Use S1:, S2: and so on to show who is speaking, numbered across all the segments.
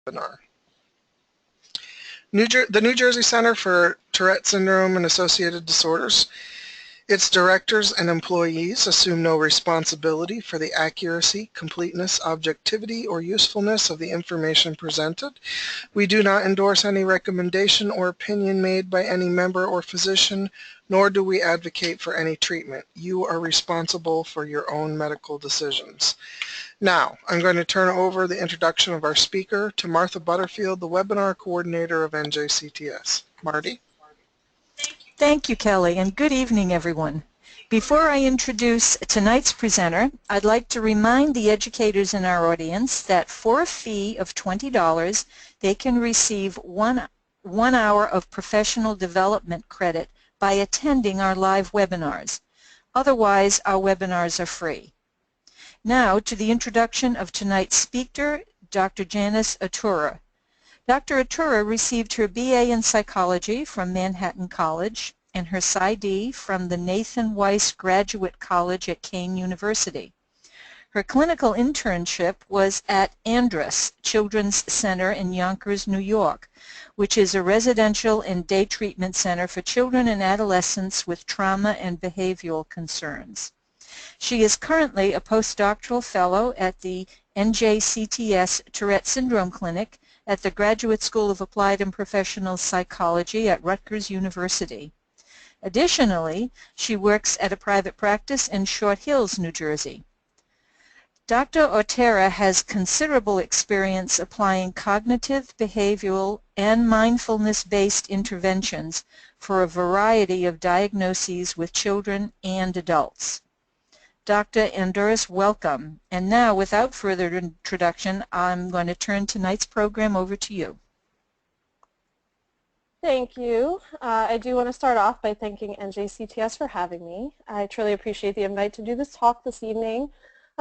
S1: webinar. The New Jersey Center for Tourette Syndrome and Associated Disorders, its directors and employees assume no responsibility for the accuracy, completeness, objectivity, or usefulness of the information presented. We do not endorse any recommendation or opinion made by any member or physician, nor do we advocate for any treatment. You are responsible for your own medical decisions. Now, I'm going to turn over the introduction of our speaker to Martha Butterfield, the webinar coordinator of NJCTS. Marty?
S2: Thank you, Kelly, and good evening, everyone. Before I introduce tonight's presenter, I'd like to remind the educators in our audience that for a fee of $20, they can receive one hour of professional development credit by attending our live webinars. Otherwise, our webinars are free. Now to the introduction of tonight's speaker, Dr. Janice Autera. Dr. Autera received her BA in Psychology from Manhattan College and her Psy.D from the Nathan Weiss Graduate College at Kane University. Her clinical internship was at Enrich Children's Center in Yonkers, New York, which is a residential and day treatment center for children and adolescents with trauma and behavioral concerns. She is currently a postdoctoral fellow at the NJCTS Tourette Syndrome Clinic at the Graduate School of Applied and Professional Psychology at Rutgers University. Additionally, she works at a private practice in Short Hills, New Jersey. Dr. Autera has considerable experience applying cognitive, behavioral, and mindfulness-based interventions for a variety of diagnoses with children and adults. Dr. Enrich, welcome. And now, without further introduction, I'm going to turn tonight's program over to you.
S3: Thank you. I do want to start off by thanking NJCTS for having me. I truly appreciate the invite to do this talk this evening.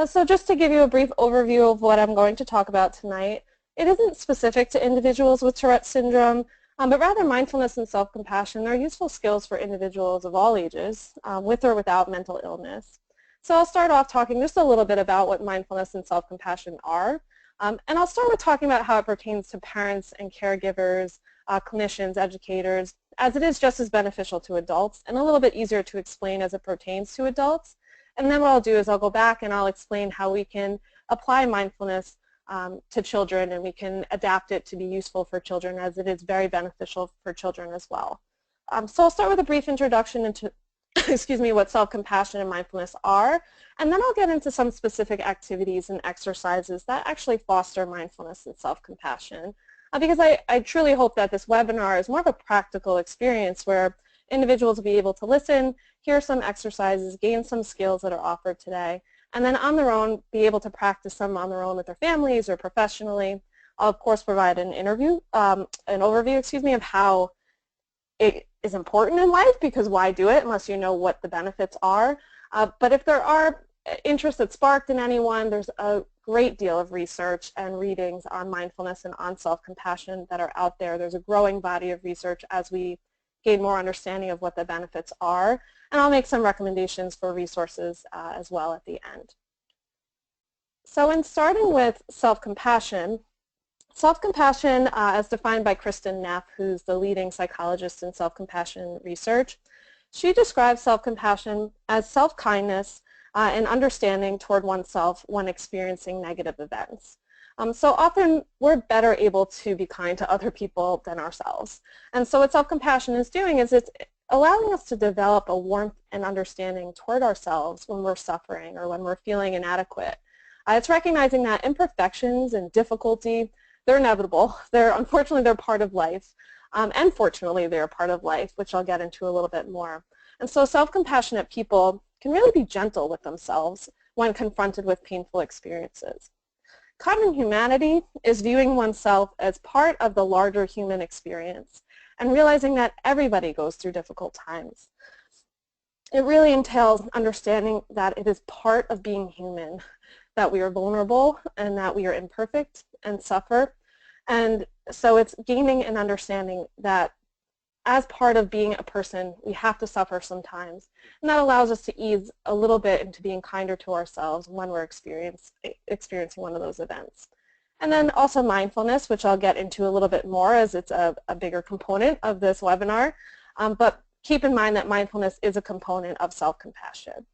S3: So just to give you a brief overview of what I'm going to talk about tonight, it isn't specific to individuals with Tourette syndrome, but rather mindfulness and self-compassion are useful skills for individuals of all ages, with or without mental illness. So I'll start off talking just a little bit about what mindfulness and self-compassion are. And I'll start with talking about how it pertains to parents and caregivers, clinicians, educators, as it is just as beneficial to adults and a little bit easier to explain as it pertains to adults. And then what I'll do is I'll go back and I'll explain how we can apply mindfulness to children, and we can adapt it to be useful for children, as it is very beneficial for children as well. So I'll start with a brief introduction into excuse me, what self-compassion and mindfulness are, and then I'll get into some specific activities and exercises that actually foster mindfulness and self-compassion, because I truly hope that this webinar is more of a practical experience where individuals will be able to listen, hear some exercises, gain some skills that are offered today, and then on their own be able to practice them on their own with their families or professionally. I'll of course provide an overview, of how it is important in life, because why do it unless you know what the benefits are. But if there are interests that sparked in anyone, there's a great deal of research and readings on mindfulness and on self-compassion that are out there. There's a growing body of research as we gain more understanding of what the benefits are, and I'll make some recommendations for resources as well at the end. So in starting with self-compassion, as defined by Kristen Neff, who's the leading psychologist in self-compassion research, she describes self-compassion as self-kindness and understanding toward oneself when experiencing negative events. So often we're better able to be kind to other people than ourselves. And so what self-compassion is doing is it's allowing us to develop a warmth and understanding toward ourselves when we're suffering or when we're feeling inadequate. It's recognizing that imperfections and difficulty, they're inevitable. Unfortunately, they're part of life. And fortunately, they're a part of life, which I'll get into a little bit more. And so self-compassionate people can really be gentle with themselves when confronted with painful experiences. Common humanity is viewing oneself as part of the larger human experience and realizing that everybody goes through difficult times. It really entails understanding that it is part of being human, that we are vulnerable and that we are imperfect and suffer. And so it's gaining an understanding that as part of being a person, we have to suffer sometimes. And that allows us to ease a little bit into being kinder to ourselves when we're experiencing one of those events. And then also mindfulness, which I'll get into a little bit more as it's a bigger component of this webinar. But keep in mind that mindfulness is a component of self-compassion.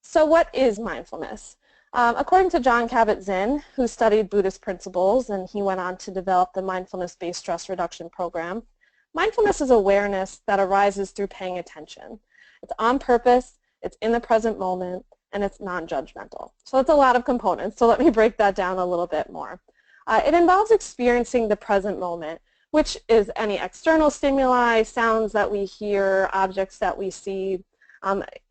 S3: So what is mindfulness? According to Jon Kabat-Zinn, who studied Buddhist principles, and he went on to develop the mindfulness-based stress reduction program, mindfulness is awareness that arises through paying attention. It's on purpose, it's in the present moment, and it's non-judgmental. So it's a lot of components, so let me break that down a little bit more. It involves experiencing the present moment, which is any external stimuli, sounds that we hear, objects that we see,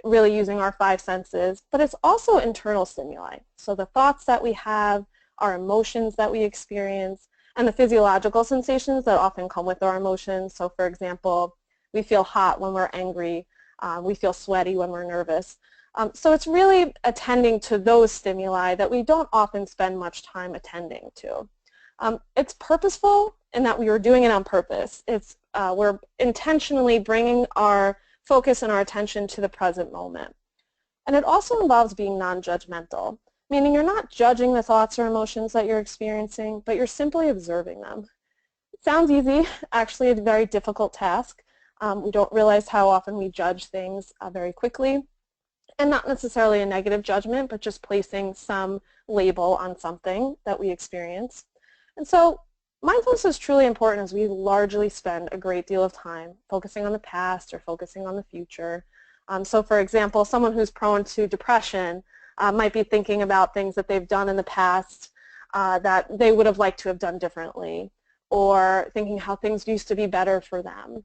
S3: really using our five senses, but it's also internal stimuli. So the thoughts that we have, our emotions that we experience, and the physiological sensations that often come with our emotions. So for example, we feel hot when we're angry, we feel sweaty when we're nervous. So it's really attending to those stimuli that we don't often spend much time attending to. It's purposeful in that we are doing it on purpose. We're intentionally bringing our focus and our attention to the present moment. And it also involves being non-judgmental, meaning you're not judging the thoughts or emotions that you're experiencing, but you're simply observing them. It sounds easy, actually a very difficult task. We don't realize how often we judge things very quickly, and not necessarily a negative judgment, but just placing some label on something that we experience. And so mindfulness is truly important as we largely spend a great deal of time focusing on the past or focusing on the future. So for example, someone who's prone to depression might be thinking about things that they've done in the past that they would have liked to have done differently, or thinking how things used to be better for them.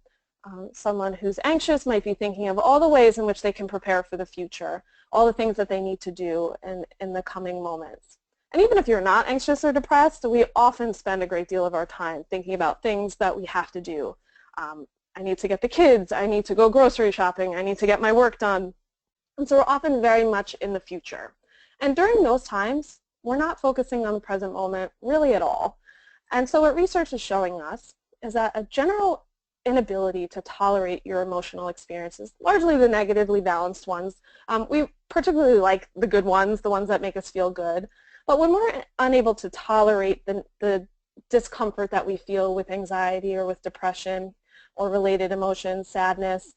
S3: Someone who's anxious might be thinking of all the ways in which they can prepare for the future, all the things that they need to do in the coming moments. And even if you're not anxious or depressed, we often spend a great deal of our time thinking about things that we have to do. I need to get the kids, I need to go grocery shopping, I need to get my work done. And so we're often very much in the future. And during those times, we're not focusing on the present moment really at all. And so what research is showing us is that a general inability to tolerate your emotional experiences, largely the negatively balanced ones. We particularly like the good ones, the ones that make us feel good. But when we're unable to tolerate the discomfort that we feel with anxiety or with depression or related emotions, sadness,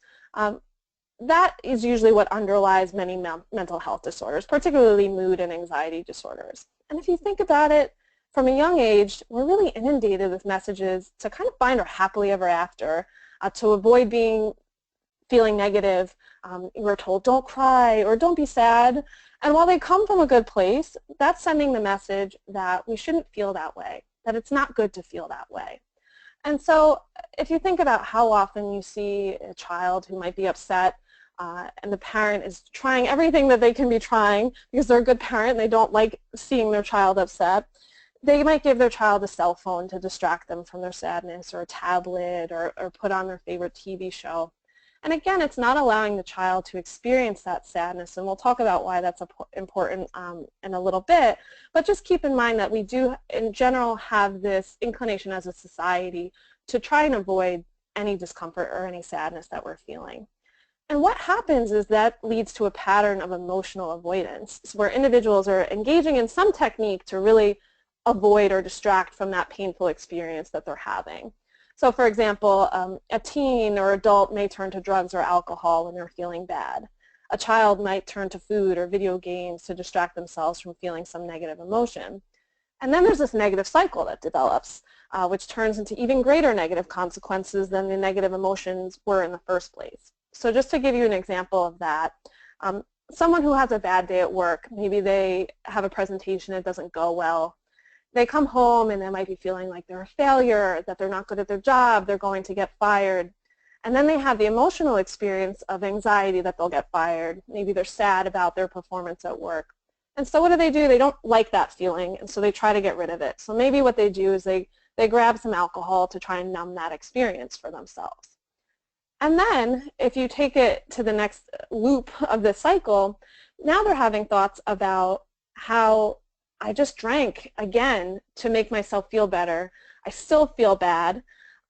S3: that is usually what underlies many mental health disorders, particularly mood and anxiety disorders. And if you think about it, from a young age, we're really inundated with messages to kind of find our happily ever after, to avoid feeling negative. We're told, don't cry or don't be sad. And while they come from a good place, that's sending the message that we shouldn't feel that way, that it's not good to feel that way. And so if you think about how often you see a child who might be upset and the parent is trying everything that they can be trying because they're a good parent and they don't like seeing their child upset, they might give their child a cell phone to distract them from their sadness, or a tablet, or put on their favorite TV show. And again, it's not allowing the child to experience that sadness, and we'll talk about why that's important in a little bit, but just keep in mind that we do, in general, have this inclination as a society to try and avoid any discomfort or any sadness that we're feeling. And what happens is that leads to a pattern of emotional avoidance, where individuals are engaging in some technique to really avoid or distract from that painful experience that they're having. So for example, a teen or adult may turn to drugs or alcohol when they're feeling bad. A child might turn to food or video games to distract themselves from feeling some negative emotion. And then there's this negative cycle that develops, which turns into even greater negative consequences than the negative emotions were in the first place. So just to give you an example of that, someone who has a bad day at work, maybe they have a presentation that doesn't go well. They come home and they might be feeling like they're a failure, that they're not good at their job, they're going to get fired. And then they have the emotional experience of anxiety that they'll get fired. Maybe they're sad about their performance at work. And so what do? They don't like that feeling, and so they try to get rid of it. So maybe what they do is they grab some alcohol to try and numb that experience for themselves. And then if you take it to the next loop of the cycle, now they're having thoughts about how I just drank again to make myself feel better. I still feel bad.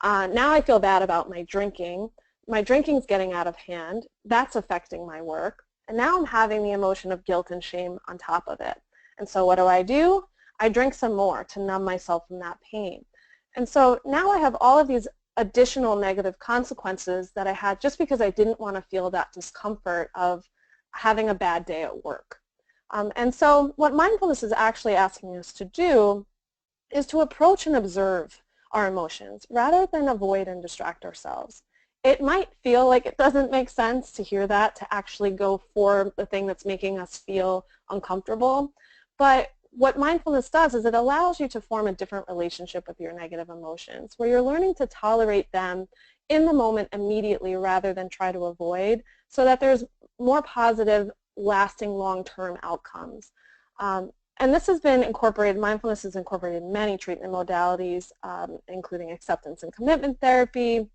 S3: Now I feel bad about my drinking. My drinking's getting out of hand. That's affecting my work. And now I'm having the emotion of guilt and shame on top of it. And so what do? I drink some more to numb myself from that pain. And so now I have all of these additional negative consequences that I had just because I didn't want to feel that discomfort of having a bad day at work. And so what mindfulness is actually asking us to do is to approach and observe our emotions rather than avoid and distract ourselves. It might feel like it doesn't make sense to hear that, to actually go for the thing that's making us feel uncomfortable, but what mindfulness does is it allows you to form a different relationship with your negative emotions, where you're learning to tolerate them in the moment immediately rather than try to avoid, so that there's more positive, lasting, long-term outcomes. And this has been incorporated, mindfulness is incorporated in many treatment modalities, including acceptance and commitment therapy,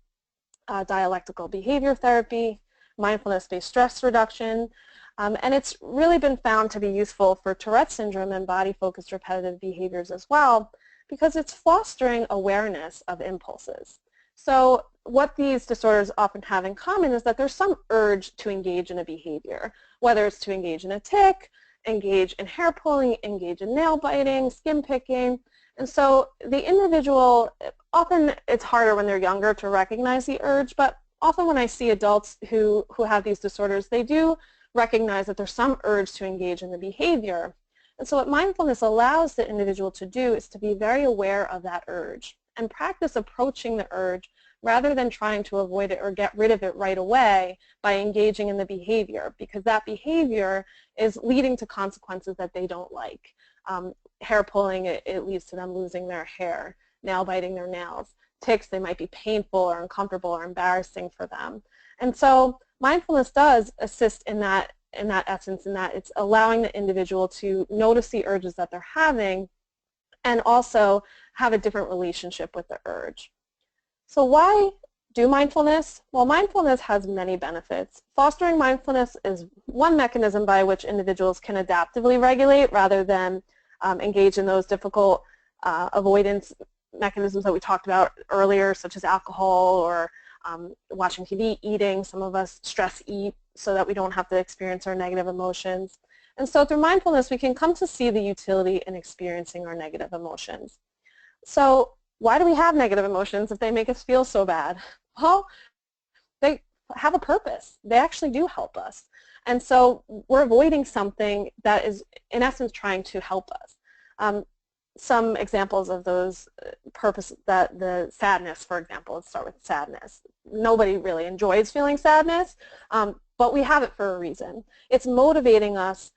S3: dialectical behavior therapy, mindfulness-based stress reduction, and it's really been found to be useful for Tourette syndrome and body-focused repetitive behaviors as well, because it's fostering awareness of impulses. So what these disorders often have in common is that there's some urge to engage in a behavior, whether it's to engage in a tic, engage in hair pulling, engage in nail biting, skin picking. And so the individual, often it's harder when they're younger to recognize the urge, but often when I see adults who have these disorders, they do recognize that there's some urge to engage in the behavior. And so what mindfulness allows the individual to do is to be very aware of that urge and practice approaching the urge rather than trying to avoid it or get rid of it right away by engaging in the behavior, because that behavior is leading to consequences that they don't like. Hair pulling, it leads to them losing their hair. Nail biting their nails. Tics, they might be painful or uncomfortable or embarrassing for them. And so mindfulness does assist in that essence, in that it's allowing the individual to notice the urges that they're having and also have a different relationship with the urge. So why do mindfulness? Well, mindfulness has many benefits. Fostering mindfulness is one mechanism by which individuals can adaptively regulate rather than engage in those difficult avoidance mechanisms that we talked about earlier, such as alcohol or watching TV, eating. Some of us stress eat so that we don't have to experience our negative emotions. And so through mindfulness, we can come to see the utility in experiencing our negative emotions. So why do we have negative emotions if they make us feel so bad? Well, they have a purpose. They actually do help us. And so we're avoiding something that is, in essence, trying to help us. Some examples of those purposes, that the sadness, for example, let's start with sadness. Nobody really enjoys feeling sadness, but we have it for a reason. It's motivating us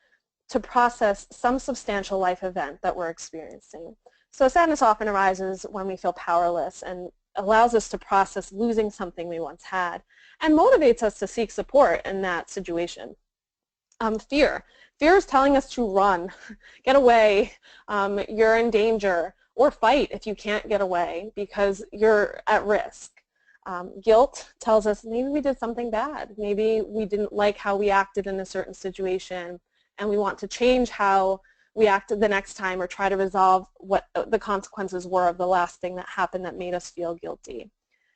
S3: to process some substantial life event that we're experiencing. So sadness often arises when we feel powerless and allows us to process losing something we once had and motivates us to seek support in that situation. Fear. Fear is telling us to run, get away, you're in danger, or fight if you can't get away because you're at risk. Guilt tells us maybe we did something bad. Maybe we didn't like how we acted in a certain situation and we want to change how we act the next time or try to resolve what the consequences were of the last thing that happened that made us feel guilty.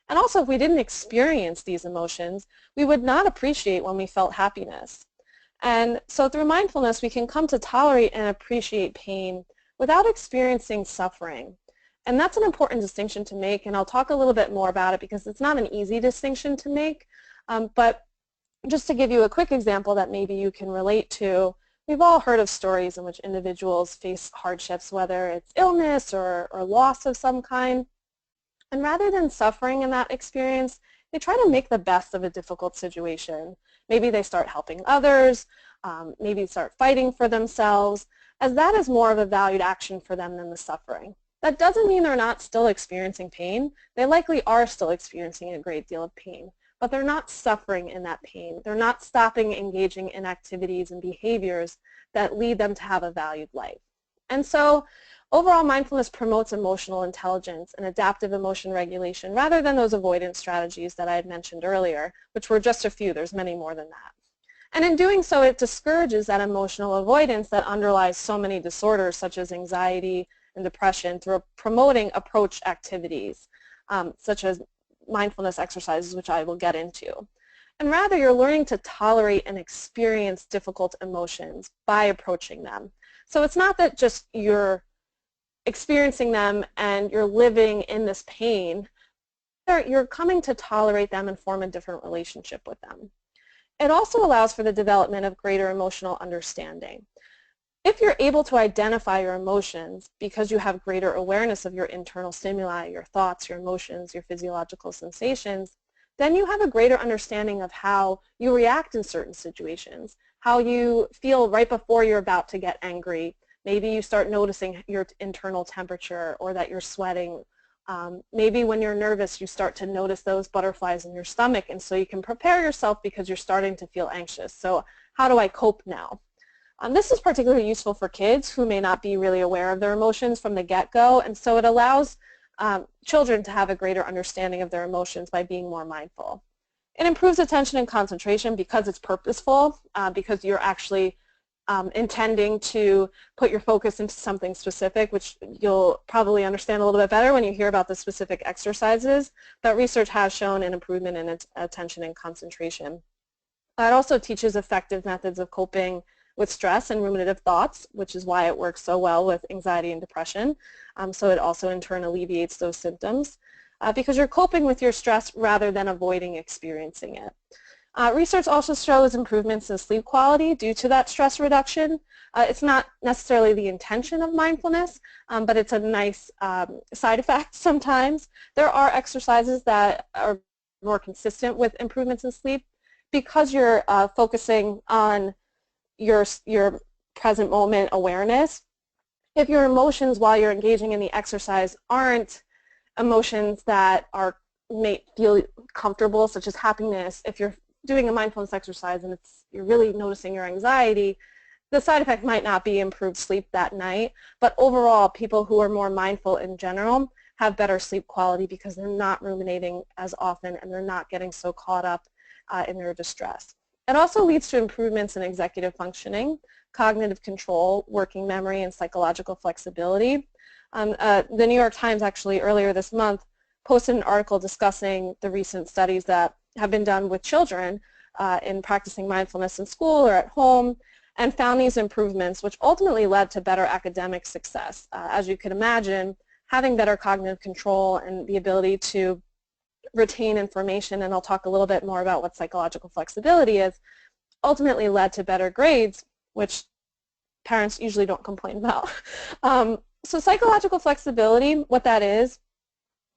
S3: And also, if we didn't experience these emotions, we would not appreciate when we felt happiness. And so through mindfulness, we can come to tolerate and appreciate pain without experiencing suffering. And that's an important distinction to make, and I'll talk a little bit more about it because it's not an easy distinction to make. But just to give you a quick example that maybe you can relate to, we've all heard of stories in which individuals face hardships, whether it's illness or loss of some kind. And rather than suffering in that experience, they try to make the best of a difficult situation. Maybe they start helping others, maybe start fighting for themselves, as that is more of a valued action for them than the suffering. That doesn't mean they're not still experiencing pain. They likely are still experiencing a great deal of pain, but they're not suffering in that pain. They're not stopping engaging in activities and behaviors that lead them to have a valued life. And so overall, mindfulness promotes emotional intelligence and adaptive emotion regulation rather than those avoidance strategies that I had mentioned earlier, which were just a few. There's many more than that. And in doing so, it discourages that emotional avoidance that underlies so many disorders such as anxiety and depression through promoting approach activities such as mindfulness exercises, which I will get into. And rather, you're learning to tolerate and experience difficult emotions by approaching them. So it's not that just you're experiencing them and you're living in this pain, you're coming to tolerate them and form a different relationship with them. It also allows for the development of greater emotional understanding. If you're able to identify your emotions because you have greater awareness of your internal stimuli, your thoughts, your emotions, your physiological sensations, then you have a greater understanding of how you react in certain situations, how you feel right before you're about to get angry. Maybe you start noticing your internal temperature or that you're sweating. Maybe when you're nervous, you start to notice those butterflies in your stomach, and so you can prepare yourself because you're starting to feel anxious. So how do I cope now? This is particularly useful for kids who may not be really aware of their emotions from the get-go, and so it allows children to have a greater understanding of their emotions by being more mindful. It improves attention and concentration because it's purposeful, because you're actually intending to put your focus into something specific, which you'll probably understand a little bit better when you hear about the specific exercises. But research has shown an improvement in attention and concentration. It also teaches effective methods of coping with stress and ruminative thoughts, which is why it works so well with anxiety and depression. So it also in turn alleviates those symptoms because you're coping with your stress rather than avoiding experiencing it. Research also shows improvements in sleep quality due to that stress reduction. It's not necessarily the intention of mindfulness, but it's a nice side effect sometimes. There are exercises that are more consistent with improvements in sleep because you're focusing on your present moment awareness. If your emotions while you're engaging in the exercise aren't emotions that may feel comfortable, such as happiness, if you're doing a mindfulness exercise and you're really noticing your anxiety, the side effect might not be improved sleep that night, but overall people who are more mindful in general have better sleep quality because they're not ruminating as often and they're not getting so caught up in their distress. It also leads to improvements in executive functioning, cognitive control, working memory, and psychological flexibility. The New York Times actually earlier this month posted an article discussing the recent studies that have been done with children in practicing mindfulness in school or at home, and found these improvements, which ultimately led to better academic success. As you can imagine, having better cognitive control and the ability to retain information, and I'll talk a little bit more about what psychological flexibility is, ultimately led to better grades, which parents usually don't complain about. So psychological flexibility, what that is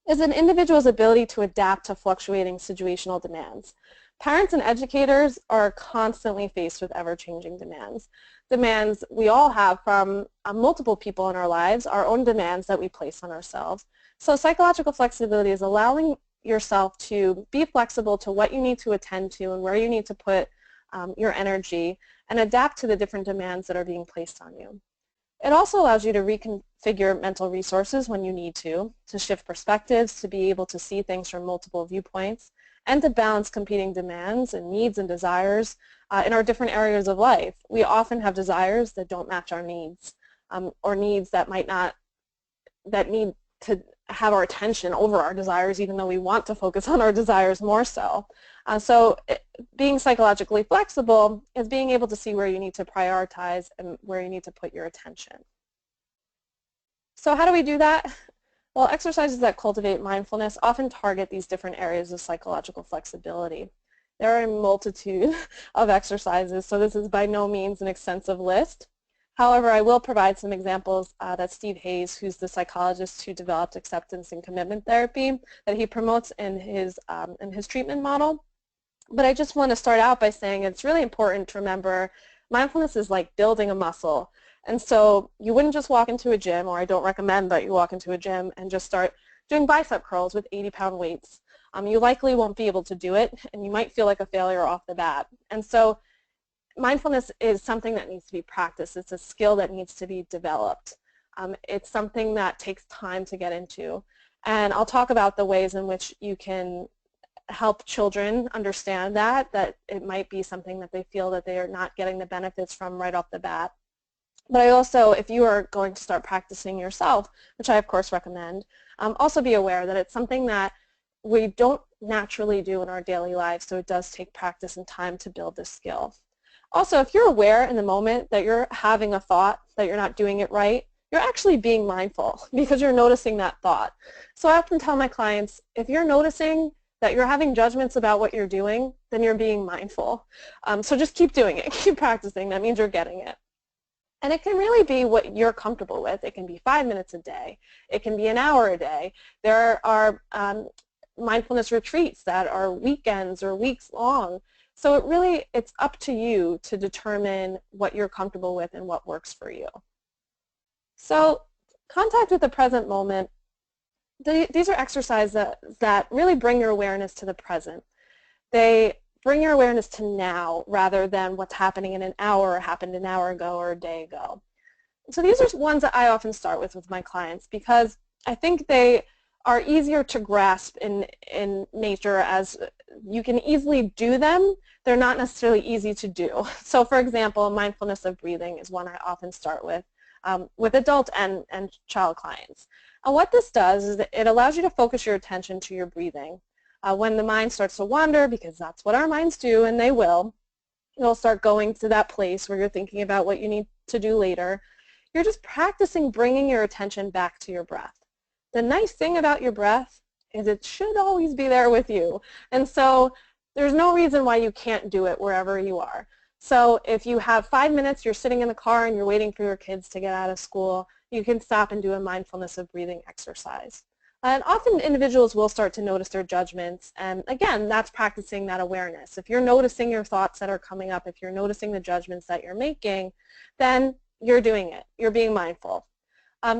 S3: an individual's ability to adapt to fluctuating situational demands. Parents and educators are constantly faced with ever-changing demands. Demands we all have from multiple people in our lives, our own demands that we place on ourselves. So psychological flexibility is allowing yourself to be flexible to what you need to attend to and where you need to put your energy and adapt to the different demands that are being placed on you. It also allows you to reconfigure mental resources when you need to shift perspectives, to be able to see things from multiple viewpoints, and to balance competing demands and needs and desires in our different areas of life. We often have desires that don't match our needs, or needs that need to have our attention over our desires, even though we want to focus on our desires more so. Being psychologically flexible is being able to see where you need to prioritize and where you need to put your attention. So how do we do that? Well, exercises that cultivate mindfulness often target these different areas of psychological flexibility. There are a multitude of exercises, so this is by no means an extensive list. However, I will provide some examples that Steve Hayes, who's the psychologist who developed acceptance and commitment therapy, that he promotes in his treatment model. But I just want to start out by saying it's really important to remember mindfulness is like building a muscle. And so you wouldn't just walk into a gym, or I don't recommend that you walk into a gym and just start doing bicep curls with 80-pound weights. You likely won't be able to do it, and you might feel like a failure off the bat. And so mindfulness is something that needs to be practiced. It's a skill that needs to be developed. It's something that takes time to get into. And I'll talk about the ways in which you can help children understand that it might be something that they feel that they are not getting the benefits from right off the bat. But I also, if you are going to start practicing yourself, which I of course recommend, also be aware that it's something that we don't naturally do in our daily lives, so it does take practice and time to build this skill. Also, if you're aware in the moment that you're having a thought that you're not doing it right, you're actually being mindful because you're noticing that thought. So I often tell my clients, if you're noticing that you're having judgments about what you're doing, then you're being mindful. So just keep doing it, keep practicing. That means you're getting it. And it can really be what you're comfortable with. It can be 5 minutes a day. It can be an hour a day. There are mindfulness retreats that are weekends or weeks long. So it's up to you to determine what you're comfortable with and what works for you. So contact with the present moment. These are exercises that really bring your awareness to the present. They bring your awareness to now rather than what's happening in an hour or happened an hour ago or a day ago. So these are ones that I often start with my clients because I think they are easier to grasp in nature, as you can easily do them. They're not necessarily easy to do. So for example, mindfulness of breathing is one I often start with adult and child clients. And what this does is that it allows you to focus your attention to your breathing. When the mind starts to wander, because that's what our minds do, and they will, you'll start going to that place where you're thinking about what you need to do later. You're just practicing bringing your attention back to your breath. The nice thing about your breath is it should always be there with you. And so there's no reason why you can't do it wherever you are. So if you have 5 minutes, you're sitting in the car and you're waiting for your kids to get out of school, you can stop and do a mindfulness of breathing exercise. And often individuals will start to notice their judgments, and again, that's practicing that awareness. If you're noticing your thoughts that are coming up, if you're noticing the judgments that you're making, then you're doing it. You're being mindful.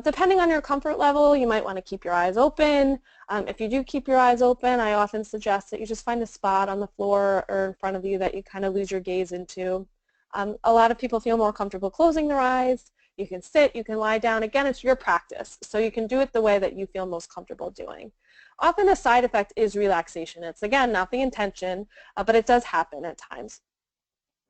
S3: Depending on your comfort level, you might want to keep your eyes open. If you do keep your eyes open, I often suggest that you just find a spot on the floor or in front of you that you kind of lose your gaze into. A lot of people feel more comfortable closing their eyes. You can sit, you can lie down. Again, it's your practice, so you can do it the way that you feel most comfortable doing. Often a side effect is relaxation. It's, again, not the intention, but it does happen at times.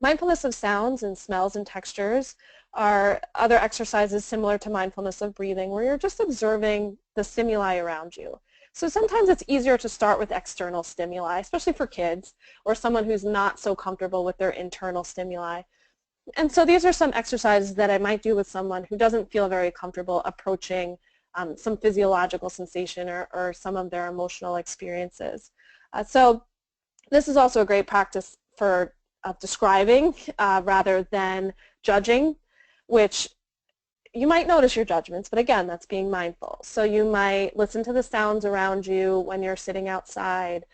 S3: Mindfulness of sounds and smells and textures are other exercises similar to mindfulness of breathing, where you're just observing the stimuli around you. So sometimes it's easier to start with external stimuli, especially for kids or someone who's not so comfortable with their internal stimuli. And so these are some exercises that I might do with someone who doesn't feel very comfortable approaching some physiological sensation or some of their emotional experiences. So this is also a great practice for describing rather than judging, which you might notice your judgments, but again, that's being mindful. So you might listen to the sounds around you when you're sitting outside,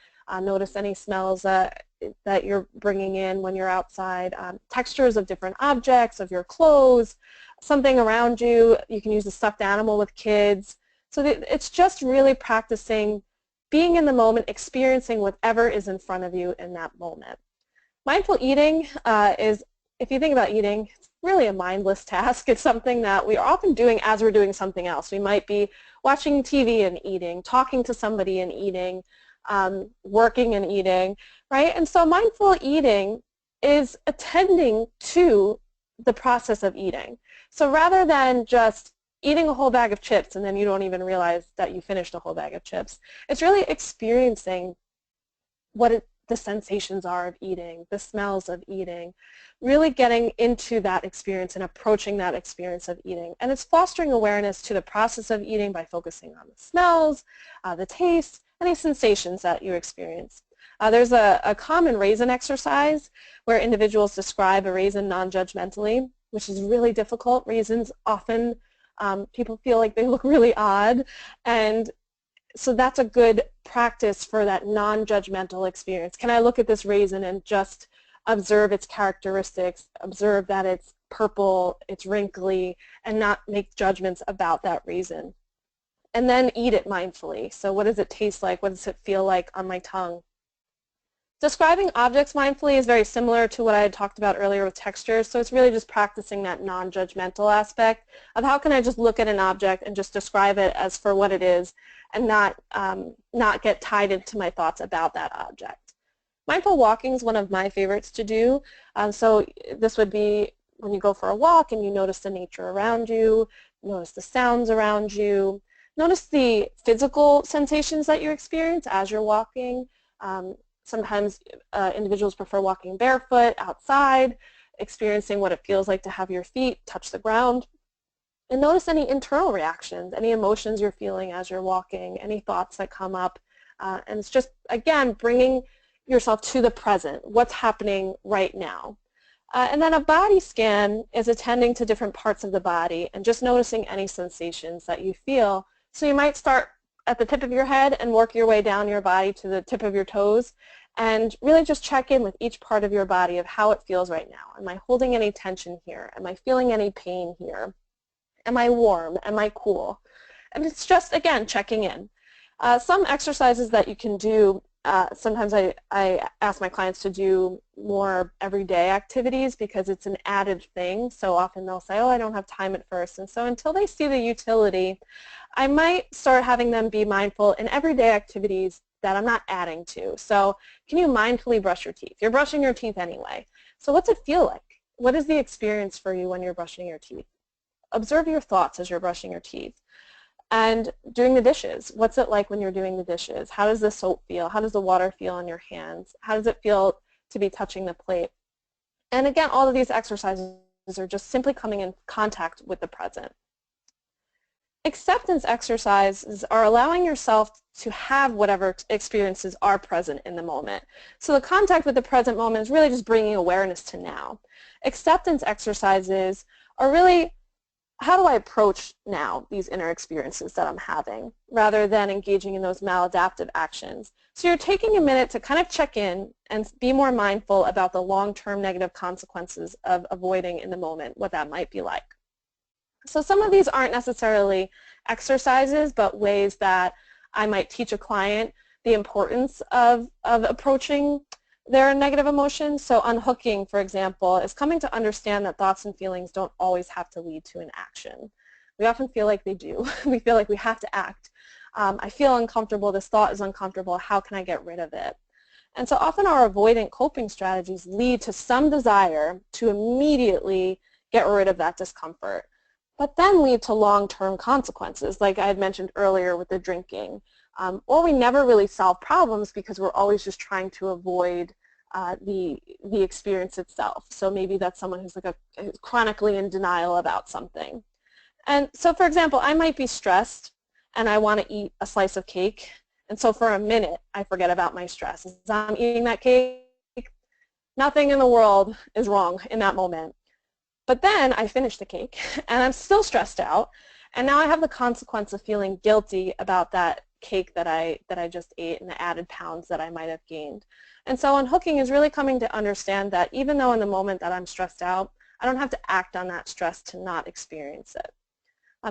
S3: notice any smells that you're bringing in when you're outside, textures of different objects, of your clothes, something around you. You can use a stuffed animal with kids. So it's just really practicing being in the moment, experiencing whatever is in front of you in that moment. Mindful eating is, if you think about eating, it's really a mindless task. It's something that we are often doing as we're doing something else. We might be watching TV and eating, talking to somebody and eating, working and eating, right? And so mindful eating is attending to the process of eating. So rather than just eating a whole bag of chips and then you don't even realize that you finished a whole bag of chips, it's really experiencing what the sensations are of eating, the smells of eating, really getting into that experience and approaching that experience of eating. And it's fostering awareness to the process of eating by focusing on the smells, the taste, any sensations that you experience. There's a common raisin exercise where individuals describe a raisin non-judgmentally, which is really difficult. Raisins often, people feel like they look really odd, and so that's a good practice for that non-judgmental experience. Can I look at this raisin and just observe its characteristics, observe that it's purple, it's wrinkly, and not make judgments about that raisin? And then eat it mindfully. So what does it taste like? What does it feel like on my tongue? Describing objects mindfully is very similar to what I had talked about earlier with textures. So it's really just practicing that non-judgmental aspect of how can I just look at an object and just describe it as for what it is and not get tied into my thoughts about that object. Mindful walking is one of my favorites to do. So this would be when you go for a walk and you notice the nature around you, notice the sounds around you, notice the physical sensations that you experience as you're walking. Sometimes individuals prefer walking barefoot outside, experiencing what it feels like to have your feet touch the ground. And notice any internal reactions, any emotions you're feeling as you're walking, any thoughts that come up. And it's just, again, bringing yourself to the present, what's happening right now. And then a body scan is attending to different parts of the body and just noticing any sensations that you feel. So you might start at the tip of your head and work your way down your body to the tip of your toes, and really just check in with each part of your body of how it feels right now. Am I holding any tension here? Am I feeling any pain here? Am I warm? Am I cool? And it's just, again, checking in. Some exercises that you can do, sometimes I ask my clients to do more everyday activities because it's an added thing. So often they'll say, oh, I don't have time at first. And so until they see the utility, I might start having them be mindful in everyday activities that I'm not adding to. So can you mindfully brush your teeth? You're brushing your teeth anyway. So what's it feel like? What is the experience for you when you're brushing your teeth? Observe your thoughts as you're brushing your teeth. And doing the dishes, what's it like when you're doing the dishes? How does the soap feel? How does the water feel on your hands? How does it feel to be touching the plate? And again, all of these exercises are just simply coming in contact with the present. Acceptance exercises are allowing yourself to have whatever experiences are present in the moment. So the contact with the present moment is really just bringing awareness to now. Acceptance exercises are really, how do I approach now these inner experiences that I'm having, rather than engaging in those maladaptive actions. So you're taking a minute to kind of check in and be more mindful about the long-term negative consequences of avoiding in the moment, what that might be like. So some of these aren't necessarily exercises, but ways that I might teach a client the importance of approaching their negative emotions. So unhooking, for example, is coming to understand that thoughts and feelings don't always have to lead to an action. We often feel like they do. We feel like we have to act. I feel uncomfortable. This thought is uncomfortable. How can I get rid of it? And so often our avoidant coping strategies lead to some desire to immediately get rid of that discomfort, but then lead to long-term consequences, like I had mentioned earlier with the drinking. Or we never really solve problems because we're always just trying to avoid the experience itself. So maybe that's someone who's like chronically in denial about something. And so, for example, I might be stressed and I want to eat a slice of cake. And so for a minute, I forget about my stress. As I'm eating that cake, nothing in the world is wrong in that moment. But then I finish the cake and I'm still stressed out. And now I have the consequence of feeling guilty about that cake that I just ate and the added pounds that I might have gained. And so unhooking is really coming to understand that even though in the moment that I'm stressed out, I don't have to act on that stress to not experience it.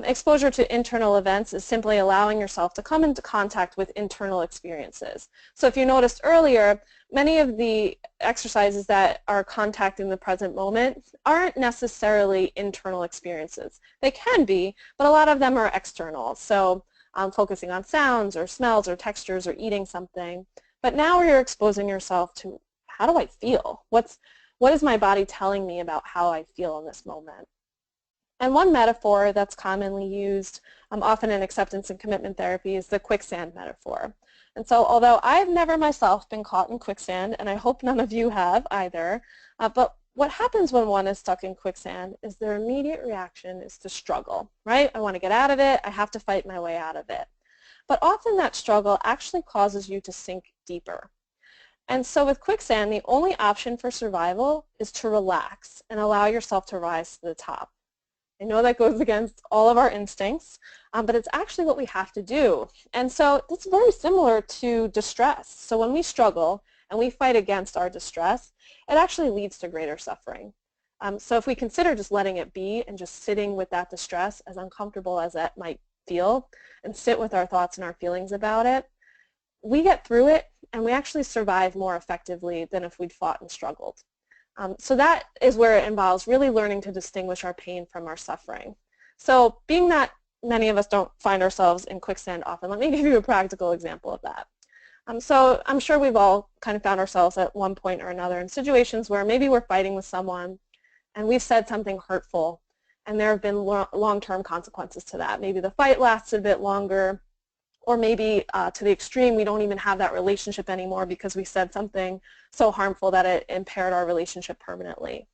S3: Exposure to internal events is simply allowing yourself to come into contact with internal experiences. So if you noticed earlier, many of the exercises that are contacting the present moment aren't necessarily internal experiences. They can be, but a lot of them are external. So focusing on sounds or smells or textures or eating something. But now you're exposing yourself to, how do I feel? What is my body telling me about how I feel in this moment? And one metaphor that's commonly used often in acceptance and commitment therapy is the quicksand metaphor. And so although I've never myself been caught in quicksand, and I hope none of you have either, but what happens when one is stuck in quicksand is their immediate reaction is to struggle, right? I want to get out of it. I have to fight my way out of it. But often that struggle actually causes you to sink deeper. And so with quicksand, the only option for survival is to relax and allow yourself to rise to the top. I know that goes against all of our instincts, but it's actually what we have to do. And so it's very similar to distress. So when we struggle and we fight against our distress, it actually leads to greater suffering. So if we consider just letting it be and just sitting with that distress, as uncomfortable as that might feel, and sit with our thoughts and our feelings about it, we get through it and we actually survive more effectively than if we'd fought and struggled. So that is where it involves really learning to distinguish our pain from our suffering. So being that many of us don't find ourselves in quicksand often, let me give you a practical example of that. So I'm sure we've all kind of found ourselves at one point or another in situations where maybe we're fighting with someone and we've said something hurtful and there have been long-term consequences to that. Maybe the fight lasts a bit longer, or maybe to the extreme, we don't even have that relationship anymore because we said something so harmful that it impaired our relationship permanently.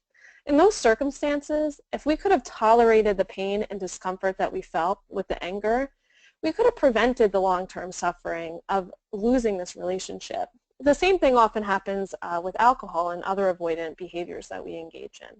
S3: In those circumstances, if we could have tolerated the pain and discomfort that we felt with the anger, we could have prevented the long-term suffering of losing this relationship. The same thing often happens with alcohol and other avoidant behaviors that we engage in.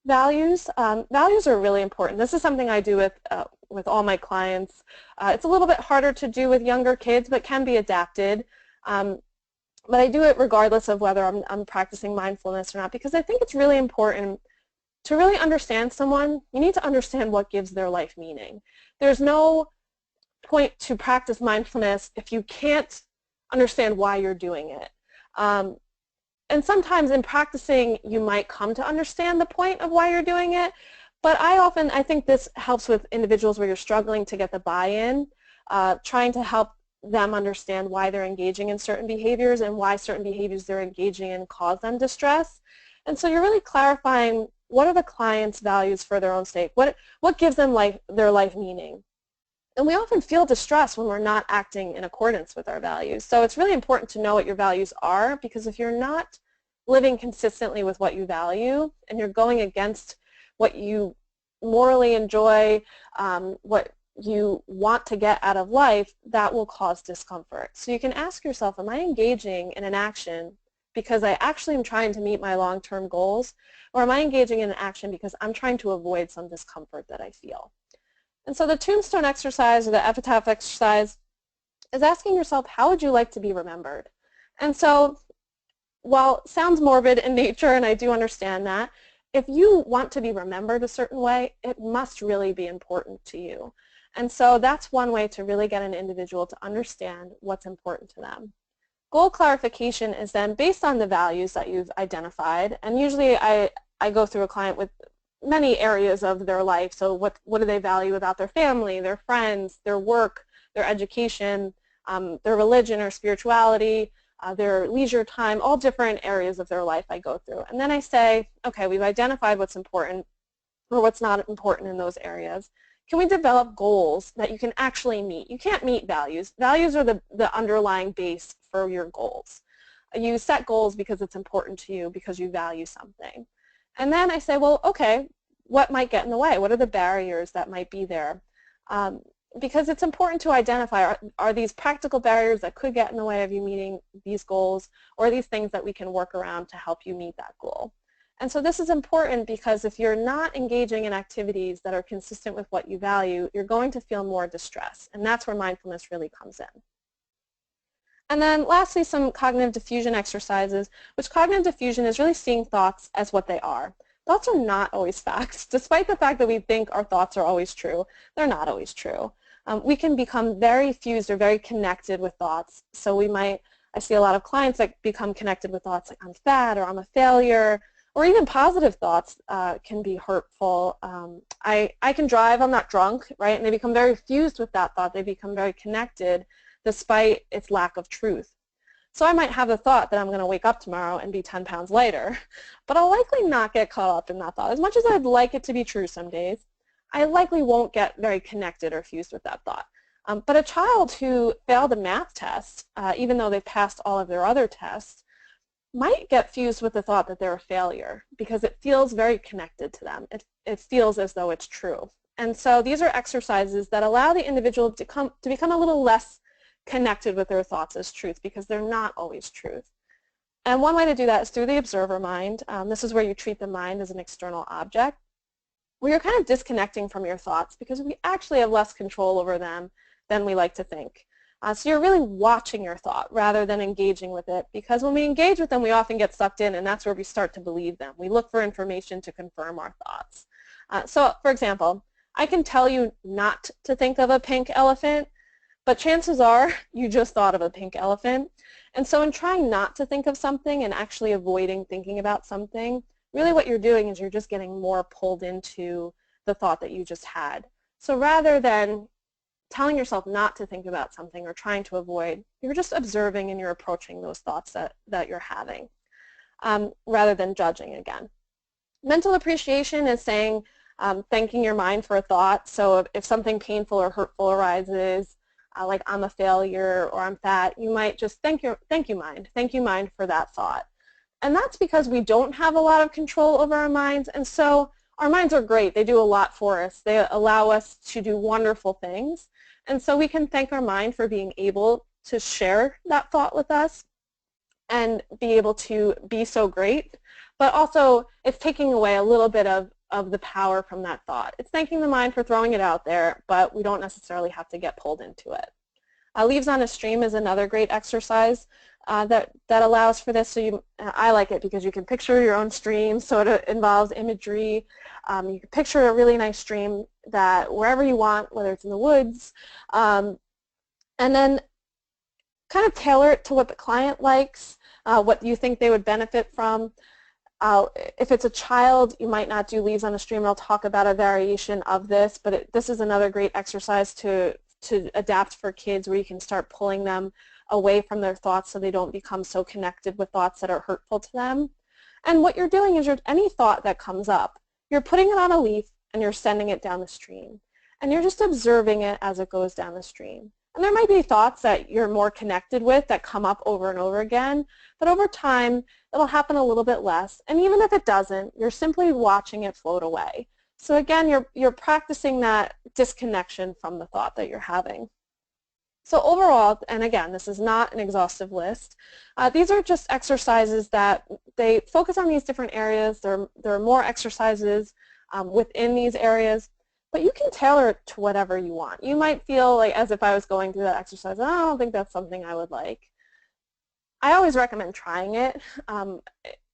S3: Values. Values are really important. This is something I do with all my clients. It's a little bit harder to do with younger kids, but can be adapted. But I do it regardless of whether I'm practicing mindfulness or not, because I think it's really important to really understand someone. You need to understand what gives their life meaning. There's no point to practice mindfulness if you can't understand why you're doing it. And sometimes in practicing, you might come to understand the point of why you're doing it, but I think this helps with individuals where you're struggling to get the buy-in, trying to help them understand why they're engaging in certain behaviors and why certain behaviors they're engaging in cause them distress. And so you're really clarifying what are the client's values for their own sake, what gives them their life meaning. And we often feel distress when we're not acting in accordance with our values. So it's really important to know what your values are, because if you're not living consistently with what you value and you're going against what you morally enjoy, what you want to get out of life, that will cause discomfort. So you can ask yourself, am I engaging in an action because I actually am trying to meet my long-term goals, or am I engaging in an action because I'm trying to avoid some discomfort that I feel? And so the tombstone exercise or the epitaph exercise is asking yourself, how would you like to be remembered? And so while it sounds morbid in nature, and I do understand that, if you want to be remembered a certain way, it must really be important to you. And so that's one way to really get an individual to understand what's important to them. Goal clarification is then based on the values that you've identified, and usually I go through a client with many areas of their life. So what do they value about their family, their friends, their work, their education, their religion or spirituality, their leisure time, all different areas of their life I go through. And then I say, okay, we've identified what's important or what's not important in those areas. Can we develop goals that you can actually meet? You can't meet values. Values are the underlying base for your goals. You set goals because it's important to you, because you value something. And then I say, well, okay, what might get in the way? What are the barriers that might be there? Because it's important to identify, are these practical barriers that could get in the way of you meeting these goals, or are these things that we can work around to help you meet that goal? And so this is important because if you're not engaging in activities that are consistent with what you value, you're going to feel more distress, and that's where mindfulness really comes in. And then lastly, some cognitive diffusion exercises, which cognitive diffusion is really seeing thoughts as what they are. Thoughts are not always facts. Despite the fact that we think our thoughts are always true, they're not always true. We can become very fused or very connected with thoughts. So I see a lot of clients that become connected with thoughts like I'm fat or I'm a failure, or even positive thoughts can be hurtful. I can drive, I'm not drunk, right? And they become very fused with that thought. They become very connected despite its lack of truth. So I might have the thought that I'm going to wake up tomorrow and be 10 pounds lighter, but I'll likely not get caught up in that thought. As much as I'd like it to be true some days, I likely won't get very connected or fused with that thought. But a child who failed a math test, even though they passed all of their other tests, might get fused with the thought that they're a failure because it feels very connected to them. It feels as though it's true. And so these are exercises that allow the individual to become a little less connected with their thoughts as truth, because they're not always truth. And one way to do that is through the observer mind. This is where you treat the mind as an external object, where you're kind of disconnecting from your thoughts because we actually have less control over them than we like to think. So you're really watching your thought rather than engaging with it, because when we engage with them, we often get sucked in, and that's where we start to believe them. We look for information to confirm our thoughts. So, for example, I can tell you not to think of a pink elephant, but chances are you just thought of a pink elephant. And so in trying not to think of something and actually avoiding thinking about something, really what you're doing is you're just getting more pulled into the thought that you just had. So rather than telling yourself not to think about something or trying to avoid, you're just observing and you're approaching those thoughts that you're having, rather than judging again. Mental appreciation is saying, thanking your mind for a thought. So if something painful or hurtful arises, like I'm a failure or I'm fat, you might just thank you mind for that thought. And that's because we don't have a lot of control over our minds, and so our minds are great. They do a lot for us. They allow us to do wonderful things, and so we can thank our mind for being able to share that thought with us and be able to be so great, but also it's taking away a little bit of the power from that thought. It's thanking the mind for throwing it out there, but we don't necessarily have to get pulled into it. Leaves on a stream is another great exercise that allows for this. So I like it because you can picture your own stream, so it involves imagery. You can picture a really nice stream that wherever you want, whether it's in the woods, and then kind of tailor it to what the client likes, what you think they would benefit from. If it's a child, you might not do leaves on a stream, and I'll talk about a variation of this, but this is another great exercise to adapt for kids, where you can start pulling them away from their thoughts so they don't become so connected with thoughts that are hurtful to them. And what you're doing is any thought that comes up, you're putting it on a leaf and you're sending it down the stream. And you're just observing it as it goes down the stream. And there might be thoughts that you're more connected with that come up over and over again, but over time it'll happen a little bit less. And even if it doesn't, you're simply watching it float away. So again, you're practicing that disconnection from the thought that you're having. So overall, and again, this is not an exhaustive list, these are just exercises that they focus on these different areas. There are more exercises within these areas, but you can tailor it to whatever you want. You might feel like, as if I was going through that exercise, oh, I don't think that's something I would like. I always recommend trying it.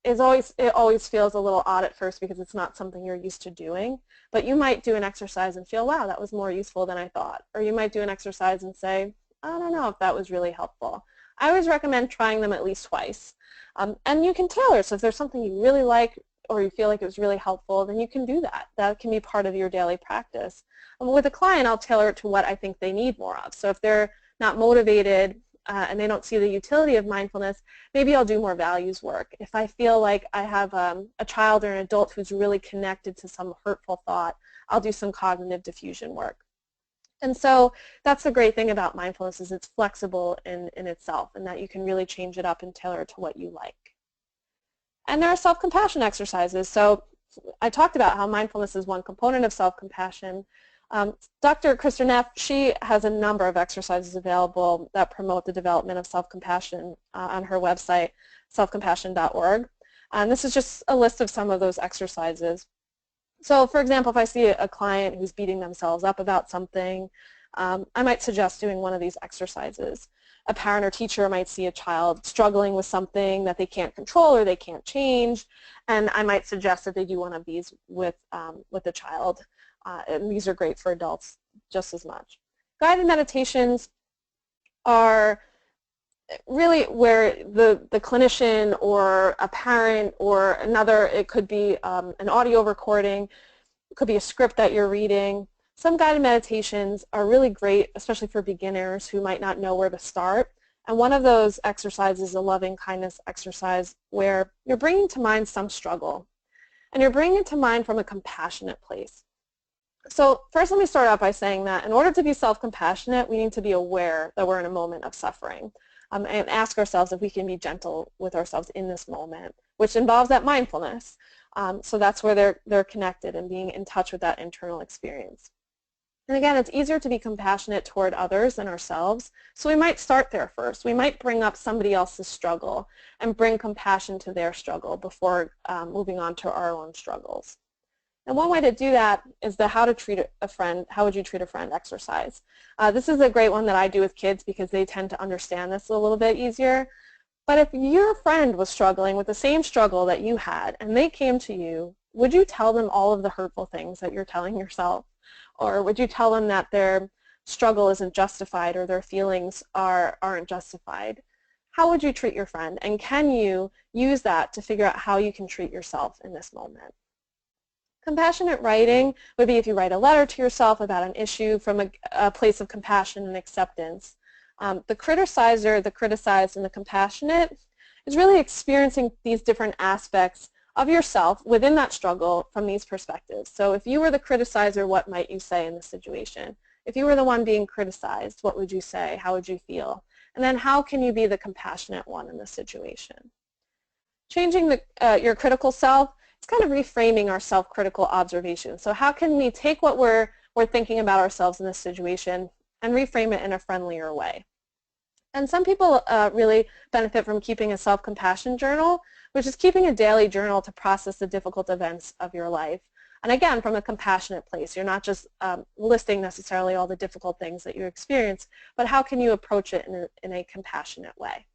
S3: It always feels a little odd at first because it's not something you're used to doing, but you might do an exercise and feel, wow, that was more useful than I thought. Or you might do an exercise and say, I don't know if that was really helpful. I always recommend trying them at least twice. And you can tailor, so if there's something you really like or you feel like it was really helpful, then you can do that. That can be part of your daily practice. With a client, I'll tailor it to what I think they need more of. So if they're not motivated and they don't see the utility of mindfulness, maybe I'll do more values work. If I feel like I have a child or an adult who's really connected to some hurtful thought, I'll do some cognitive diffusion work. And so that's the great thing about mindfulness, is it's flexible in itself, and that you can really change it up and tailor it to what you like. And there are self-compassion exercises. So I talked about how mindfulness is one component of self-compassion. Dr. Krista Neff, she has a number of exercises available that promote the development of self-compassion on her website, selfcompassion.org. And this is just a list of some of those exercises. So for example, if I see a client who's beating themselves up about something, I might suggest doing one of these exercises. A parent or teacher might see a child struggling with something that they can't control or they can't change, and I might suggest that they do one of these with a child. And these are great for adults just as much. Guided meditations are really where the clinician or a parent or another, it could be an audio recording, it could be a script that you're reading. Some guided meditations are really great, especially for beginners who might not know where to start. And one of those exercises is a loving kindness exercise where you're bringing to mind some struggle. And you're bringing it to mind from a compassionate place. So first, let me start out by saying that in order to be self-compassionate, we need to be aware that we're in a moment of suffering. And ask ourselves if we can be gentle with ourselves in this moment, which involves that mindfulness. So that's where they're connected and being in touch with that internal experience. And again, it's easier to be compassionate toward others than ourselves, so we might start there first. We might bring up somebody else's struggle and bring compassion to their struggle before moving on to our own struggles. And one way to do that is the how to treat a friend, how would you treat a friend exercise. This is a great one that I do with kids because they tend to understand this a little bit easier. But if your friend was struggling with the same struggle that you had and they came to you, would you tell them all of the hurtful things that you're telling yourself? Or would you tell them that their struggle isn't justified or their feelings aren't justified? How would you treat your friend? And can you use that to figure out how you can treat yourself in this moment? Compassionate writing would be if you write a letter to yourself about an issue from a place of compassion and acceptance. The criticizer, the criticized, and the compassionate is really experiencing these different aspects of yourself within that struggle from these perspectives. So if you were the criticizer, what might you say in the situation? If you were the one being criticized, what would you say? How would you feel? And then how can you be the compassionate one in the situation? Changing your critical self, it's kind of reframing our self-critical observation. So how can we take what we're thinking about ourselves in this situation and reframe it in a friendlier way? And some people really benefit from keeping a self-compassion journal, which is keeping a daily journal to process the difficult events of your life. And again, from a compassionate place. You're not just listing necessarily all the difficult things that you experience, but how can you approach it in a compassionate way?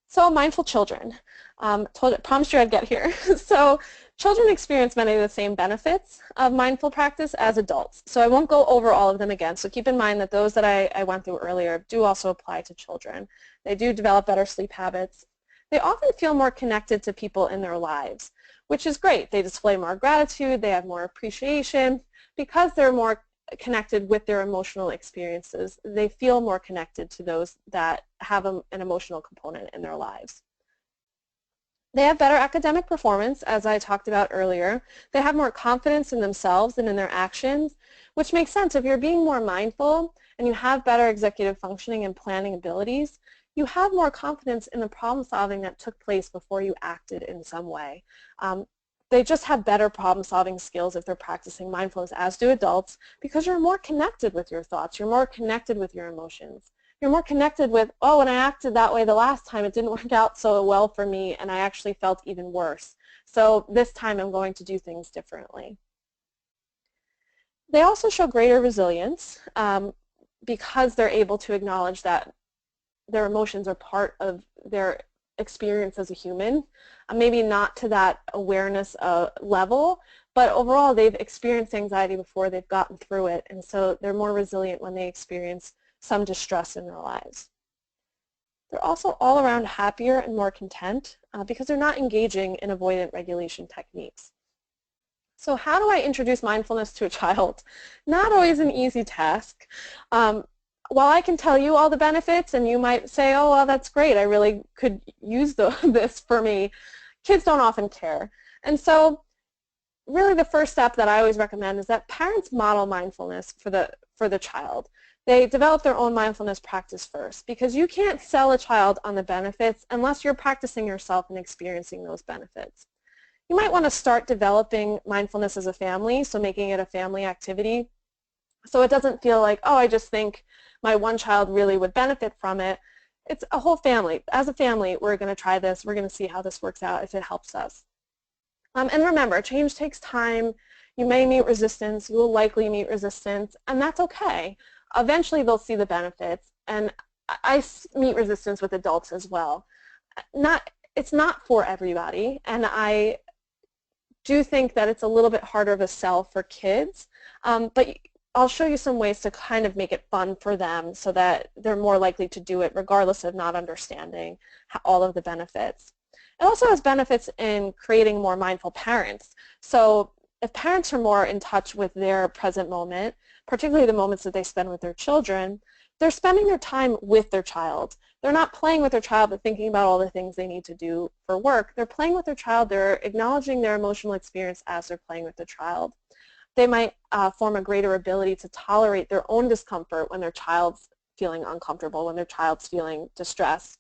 S3: So mindful children. Promised you I'd get here. So children experience many of the same benefits of mindful practice as adults. So I won't go over all of them again. So keep in mind that those that I went through earlier do also apply to children. They do develop better sleep habits. They often feel more connected to people in their lives, which is great. They display more gratitude. They have more appreciation. Because they're more connected with their emotional experiences, they feel more connected to those that have an emotional component in their lives. They have better academic performance, as I talked about earlier. They have more confidence in themselves and in their actions, which makes sense. If you're being more mindful and you have better executive functioning and planning abilities, you have more confidence in the problem solving that took place before you acted in some way. They just have better problem-solving skills if they're practicing mindfulness, as do adults, because you're more connected with your thoughts. You're more connected with your emotions. You're more connected with, oh, when I acted that way the last time, it didn't work out so well for me, and I actually felt even worse. So this time I'm going to do things differently. They also show greater resilience because they're able to acknowledge that their emotions are part of their experience as a human. Maybe not to that awareness level, but overall they've experienced anxiety before, they've gotten through it, and so they're more resilient when they experience some distress in their lives. They're also all around happier and more content because they're not engaging in avoidant regulation techniques. So how do I introduce mindfulness to a child? Not always an easy task. While I can tell you all the benefits and you might say, oh, well, that's great, I really could use this for me, kids don't often care. And so really the first step that I always recommend is that parents model mindfulness for the child. They develop their own mindfulness practice first, because you can't sell a child on the benefits unless you're practicing yourself and experiencing those benefits. You might want to start developing mindfulness as a family, so making it a family activity. So it doesn't feel like, oh, I just think my one child really would benefit from it. It's a whole family. As a family, we're going to try this. We're going to see how this works out if it helps us. And remember, change takes time. You may meet resistance. You will likely meet resistance, and that's okay. Eventually, they'll see the benefits, and I meet resistance with adults as well. It's not for everybody, and I do think that it's a little bit harder of a sell for kids, but I'll show you some ways to kind of make it fun for them so that they're more likely to do it regardless of not understanding all of the benefits. It also has benefits in creating more mindful parents. So if parents are more in touch with their present moment, particularly the moments that they spend with their children, they're spending their time with their child. They're not playing with their child but thinking about all the things they need to do for work. They're playing with their child. They're acknowledging their emotional experience as they're playing with the child. They might form a greater ability to tolerate their own discomfort when their child's feeling uncomfortable, when their child's feeling distressed.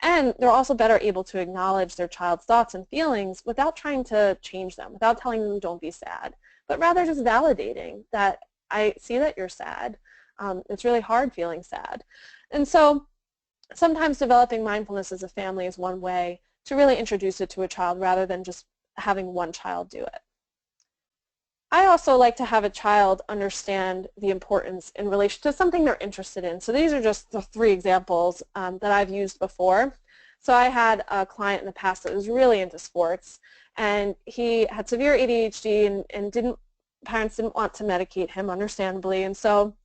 S3: And they're also better able to acknowledge their child's thoughts and feelings without trying to change them, without telling them don't be sad, but rather just validating that I see that you're sad. It's really hard feeling sad. And so sometimes developing mindfulness as a family is one way to really introduce it to a child rather than just having one child do it. I also like to have a child understand the importance in relation to something they're interested in. So these are just the 3 examples that I've used before. So I had a client in the past that was really into sports, and he had severe ADHD and parents didn't want to medicate him, understandably, and so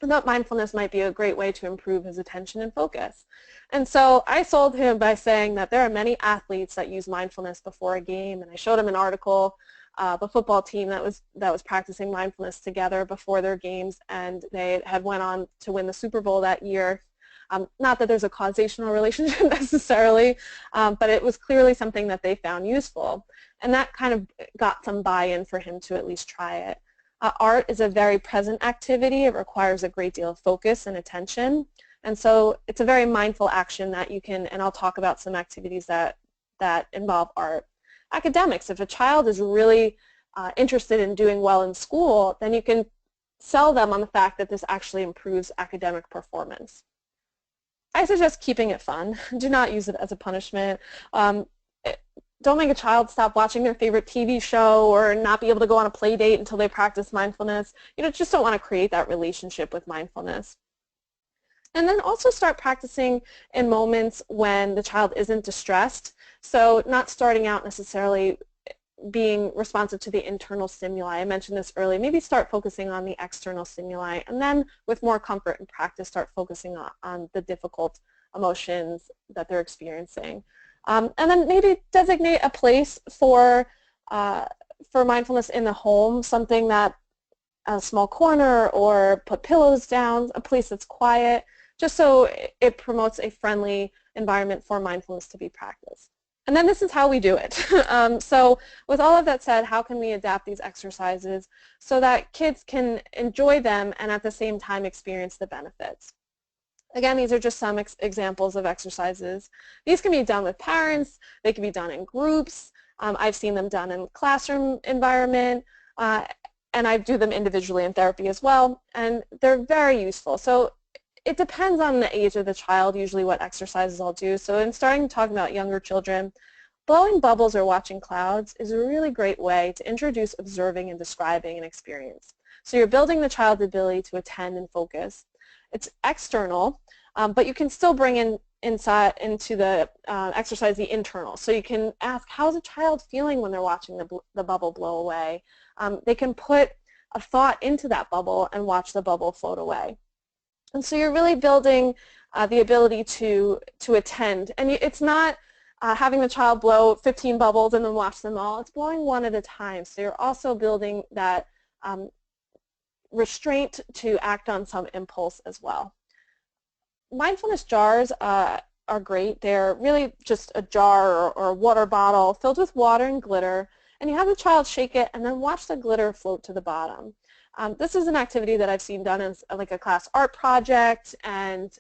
S3: I thought mindfulness might be a great way to improve his attention and focus. And so I sold him by saying that there are many athletes that use mindfulness before a game, and I showed him an article, the football team that was practicing mindfulness together before their games, and they had went on to win the Super Bowl that year. Not that there's a causational relationship necessarily, but it was clearly something that they found useful. And that kind of got some buy-in for him to at least try it. Art is a very present activity. It requires a great deal of focus and attention. And so it's a very mindful action that you can, and I'll talk about some activities that that involve art. Academics, if a child is really interested in doing well in school, then you can sell them on the fact that this actually improves academic performance. I suggest keeping it fun. Do not use it as a punishment. Don't make a child stop watching their favorite TV show or not be able to go on a play date until they practice mindfulness. You just don't want to create that relationship with mindfulness. And then also start practicing in moments when the child isn't distressed. So not starting out necessarily being responsive to the internal stimuli. I mentioned this earlier. Maybe start focusing on the external stimuli, and then with more comfort and practice, start focusing on the difficult emotions that they're experiencing. And then maybe designate a place for mindfulness in the home, something that a small corner, or put pillows down, a place that's quiet, just so it promotes a friendly environment for mindfulness to be practiced. And then this is how we do it. So with all of that said, how can we adapt these exercises so that kids can enjoy them and at the same time experience the benefits? Again, these are just some examples of exercises. These can be done with parents. They can be done in groups. I've seen them done in classroom environment, and I do them individually in therapy as well, and they're very useful. So it depends on the age of the child, usually what exercises I'll do. So in starting talking about younger children, blowing bubbles or watching clouds is a really great way to introduce observing and describing an experience. So you're building the child's ability to attend and focus. It's external, but you can still bring into the exercise the internal. So you can ask, how's a child feeling when they're watching the bubble blow away? They can put a thought into that bubble and watch the bubble float away. And so you're really building the ability to attend. And it's not having the child blow 15 bubbles and then watch them all. It's blowing one at a time. So you're also building that restraint to act on some impulse as well. Mindfulness jars are great. They're really just a jar or a water bottle filled with water and glitter, and you have the child shake it and then watch the glitter float to the bottom. This is an activity that I've seen done as like a class art project, and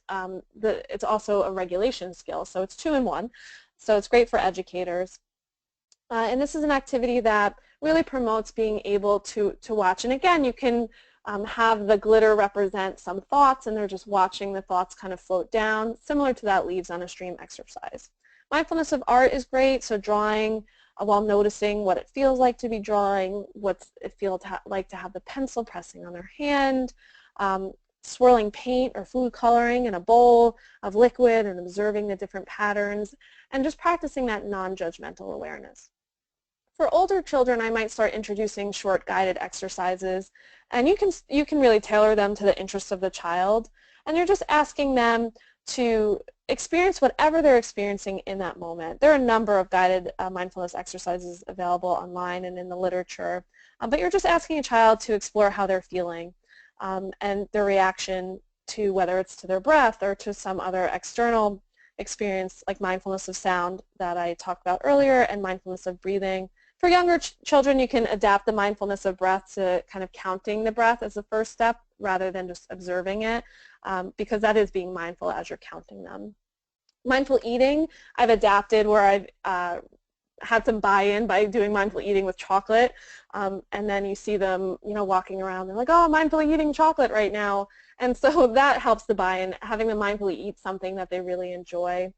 S3: it's also a regulation skill, so it's 2 in 1. So it's great for educators. And this is an activity that really promotes being able to watch. And again, you can have the glitter represent some thoughts, and they're just watching the thoughts kind of float down, similar to that leaves on a stream exercise. Mindfulness of art is great, so drawing while noticing what it feels like to be drawing, what it feels like to have the pencil pressing on their hand, swirling paint or food coloring in a bowl of liquid and observing the different patterns, and just practicing that non-judgmental awareness. For older children, I might start introducing short guided exercises, and you can really tailor them to the interests of the child, and you're just asking them to experience whatever they're experiencing in that moment. There are a number of guided mindfulness exercises available online and in the literature, but you're just asking a child to explore how they're feeling and their reaction to whether it's to their breath or to some other external experience like mindfulness of sound that I talked about earlier and mindfulness of breathing. For younger children, you can adapt the mindfulness of breath to kind of counting the breath as the first step rather than just observing it, because that is being mindful as you're counting them. Mindful eating, I've adapted where I've had some buy-in by doing mindful eating with chocolate, and then you see them, walking around. They're like, "Oh, I'm mindfully eating chocolate right now," and so that helps the buy-in, having them mindfully eat something that they really enjoy.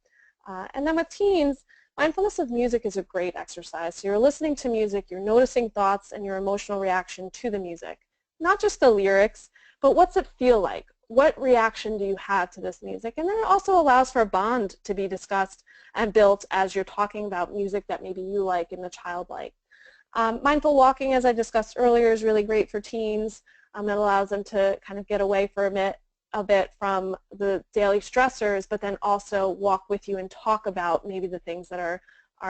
S3: And then with teens, mindfulness of music is a great exercise. So you're listening to music, you're noticing thoughts and your emotional reaction to the music. Not just the lyrics, but what's it feel like? What reaction do you have to this music? And then it also allows for a bond to be discussed and built as you're talking about music that maybe you like and the child like. Mindful walking, as I discussed earlier, is really great for teens. It allows them to kind of get away for a bit from the daily stressors, but then also walk with you and talk about maybe the things that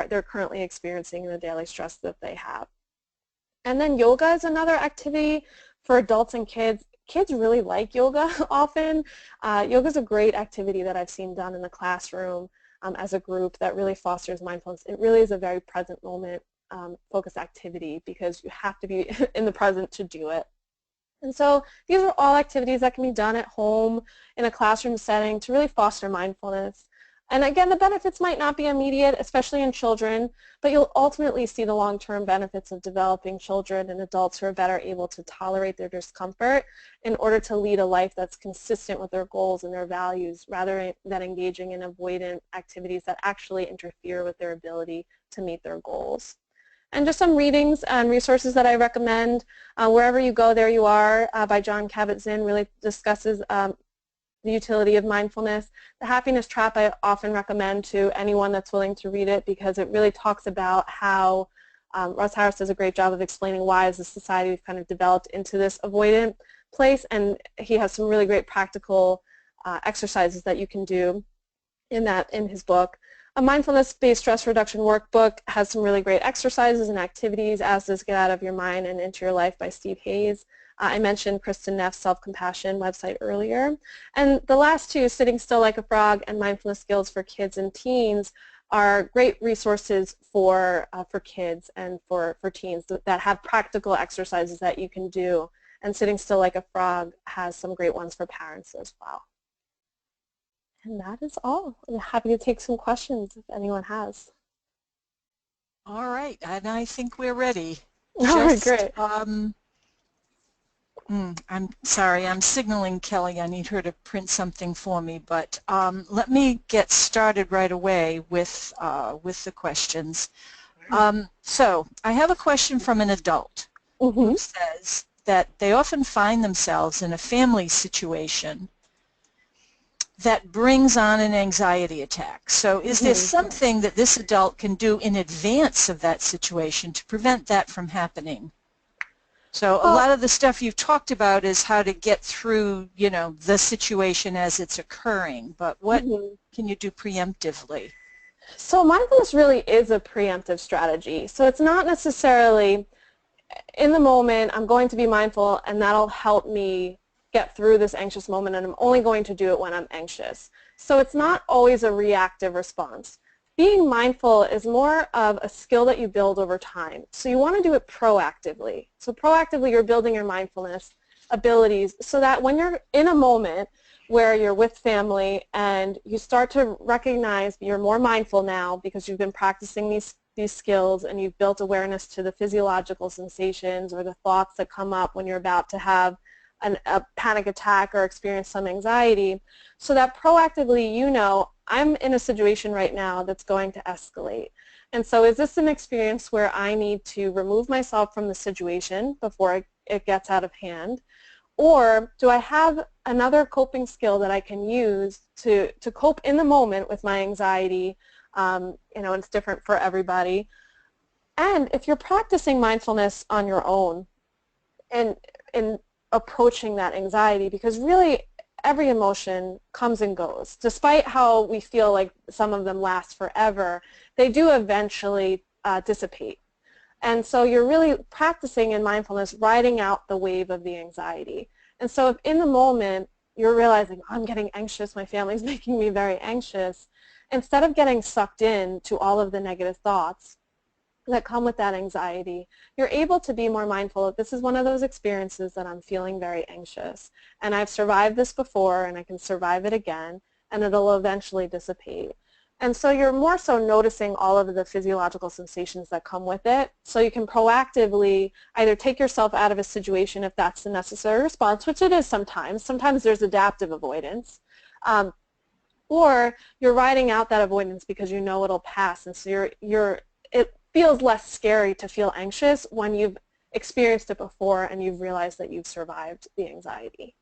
S3: they're currently experiencing in the daily stress that they have. And then yoga is another activity for adults and kids. Kids really like yoga often. Yoga is a great activity that I've seen done in the classroom as a group that really fosters mindfulness. It really is a very present moment focused activity because you have to be in the present to do it. And so these are all activities that can be done at home in a classroom setting to really foster mindfulness. And again, the benefits might not be immediate, especially in children, but you'll ultimately see the long-term benefits of developing children and adults who are better able to tolerate their discomfort in order to lead a life that's consistent with their goals and their values, rather than engaging in avoidant activities that actually interfere with their ability to meet their goals. And just some readings and resources that I recommend. Wherever You Go, There You Are by Jon Kabat-Zinn really discusses the utility of mindfulness. The Happiness Trap I often recommend to anyone that's willing to read it, because it really talks about how Russ Harris does a great job of explaining why as a society we've kind of developed into this avoidant place, and he has some really great practical exercises that you can do in his book. A mindfulness-based stress reduction workbook has some really great exercises and activities, as does Get Out of Your Mind and Into Your Life by Steve Hayes. I mentioned Kristen Neff's Self-Compassion website earlier. And the last two, Sitting Still Like a Frog and Mindfulness Skills for Kids and Teens, are great resources for kids and for teens that have practical exercises that you can do. And Sitting Still Like a Frog has some great ones for parents as well. And that is all. I'm happy to take some questions if anyone has.
S2: All right, and I think we're ready.
S3: All right, great.
S2: I'm sorry, I'm signaling Kelly. I need her to print something for me, but let me get started right away with the questions. So I have a question from an adult who says that they often find themselves in a family situation that brings on an anxiety attack. So is there something that this adult can do in advance of that situation to prevent that from happening? So a lot of the stuff you've talked about is how to get through, you know, the situation as it's occurring, but what can you do preemptively?
S3: So mindfulness really is a preemptive strategy. So it's not necessarily in the moment, I'm going to be mindful and that'll help me get through this anxious moment, and I'm only going to do it when I'm anxious. So it's not always a reactive response. Being mindful is more of a skill that you build over time. So you want to do it proactively. So proactively you're building your mindfulness abilities so that when you're in a moment where you're with family and you start to recognize you're more mindful now because you've been practicing these skills and you've built awareness to the physiological sensations or the thoughts that come up when you're about to have a panic attack or experience some anxiety, so that proactively you know, I'm in a situation right now that's going to escalate. And so is this an experience where I need to remove myself from the situation before it gets out of hand? Or do I have another coping skill that I can use to cope in the moment with my anxiety? You know, it's different for everybody. And if you're practicing mindfulness on your own and approaching that anxiety, because really every emotion comes and goes. Despite how we feel like some of them last forever, they do eventually dissipate. And so you're really practicing in mindfulness, riding out the wave of the anxiety. And so if in the moment you're realizing, oh, I'm getting anxious, my family's making me very anxious, instead of getting sucked in to all of the negative thoughts that come with that anxiety, you're able to be more mindful of, this is one of those experiences that I'm feeling very anxious, and I've survived this before and I can survive it again, and it'll eventually dissipate. And so you're more so noticing all of the physiological sensations that come with it, so you can proactively either take yourself out of a situation if that's the necessary response, which it is sometimes. Sometimes there's adaptive avoidance. Or you're riding out that avoidance because you know it'll pass, and so it feels less scary to feel anxious when you've experienced it before and you've realized that you've survived the anxiety.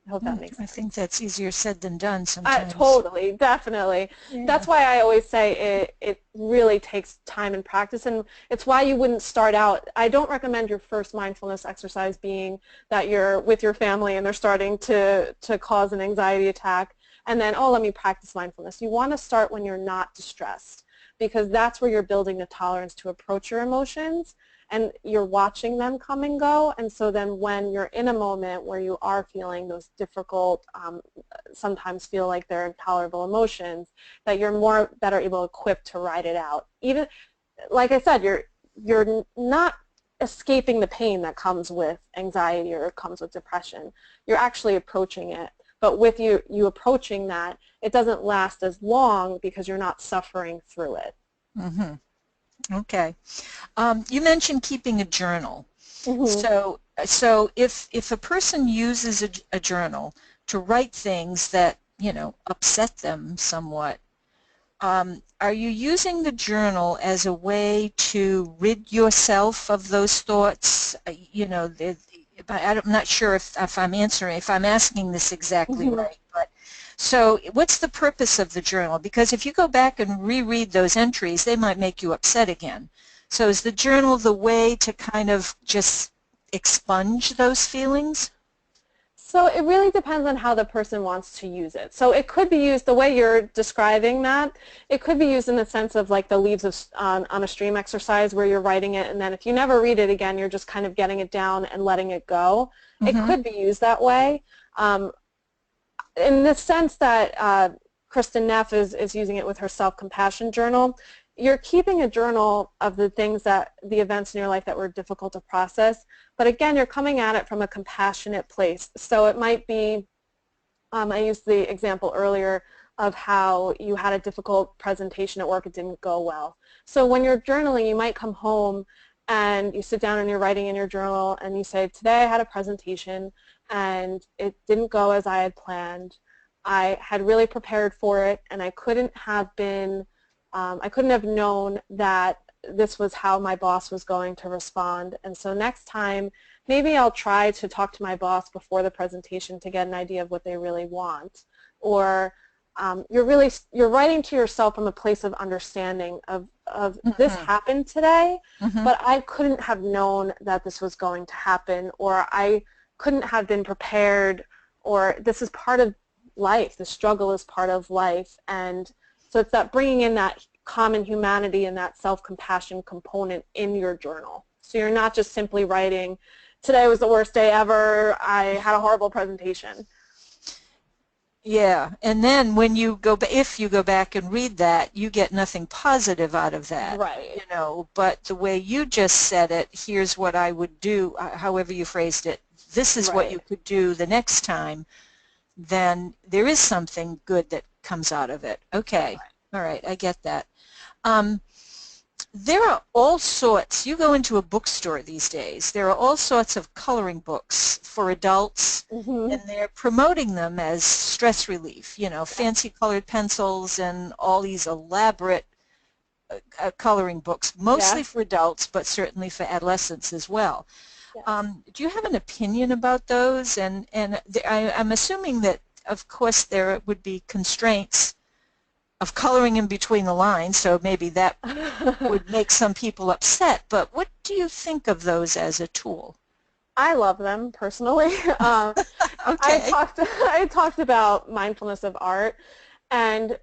S3: I hope that makes sense.
S2: I think that's easier said than done sometimes.
S3: Totally, definitely. Yeah. That's why I always say it really takes time and practice, and it's why you wouldn't start out. I don't recommend your first mindfulness exercise being that you're with your family and they're starting to cause an anxiety attack, and then, oh, let me practice mindfulness. You want to start when you're not distressed, because that's where you're building the tolerance to approach your emotions, and you're watching them come and go. And so then when you're in a moment where you are feeling those difficult, sometimes feel like they're intolerable emotions, that you're better able equipped to ride it out. Even, like I said, you're not escaping the pain that comes with anxiety or comes with depression. You're actually approaching it, but with you approaching that, it doesn't last as long because you're not suffering through it.
S2: Okay. You mentioned keeping a journal.
S3: Mm-hmm.
S2: So if a person uses a journal to write things that, upset them somewhat, are you using the journal as a way to rid yourself of those thoughts? I'm not sure if I'm asking this exactly
S3: Mm-hmm.
S2: right, but so what's the purpose of the journal? Because if you go back and reread those entries, they might make you upset again. So is the journal the way to kind of just expunge those feelings?
S3: So it really depends on how the person wants to use it. So it could be used the way you're describing that. It could be used in the sense of like the leaves on a stream exercise where you're writing it, and then if you never read it again, you're just kind of getting it down and letting it go. It could be used that way. In the sense that Kristen Neff is using it with her self-compassion journal, you're keeping a journal of the things the events in your life that were difficult to process, but again, you're coming at it from a compassionate place. So it might be, I used the example earlier of how you had a difficult presentation at work, it didn't go well. So when you're journaling, you might come home and you sit down and you're writing in your journal and you say, today I had a presentation and it didn't go as I had planned. I had really prepared for it and I couldn't have known that this was how my boss was going to respond. And so next time, maybe I'll try to talk to my boss before the presentation to get an idea of what they really want. Or you're writing to yourself from a place of understanding of this happened today, but I couldn't have known that this was going to happen, or I couldn't have been prepared, or this is part of life. The struggle is part of life. And so it's that bringing in that common humanity and that self-compassion component in your journal. So you're not just simply writing, today was the worst day ever, I had a horrible presentation.
S2: Yeah, and then when if you go back and read that, you get nothing positive out of that.
S3: Right.
S2: But the way you just said it, here's what I would do, however you phrased it, this is what you could do the next time, then there is something good that comes out of it. Okay. All right, I get that. There are all sorts, you go into a bookstore these days, there are all sorts of coloring books for adults, and they're promoting them as stress relief, fancy colored pencils and all these elaborate coloring books, mostly for adults, but certainly for adolescents as well. Do you have an opinion about those? And I'm assuming that, of course, there would be constraints of coloring in between the lines, so maybe that would make some people upset, but what do you think of those as a tool?
S3: I love them personally.
S2: Okay.
S3: I talked about mindfulness of art, and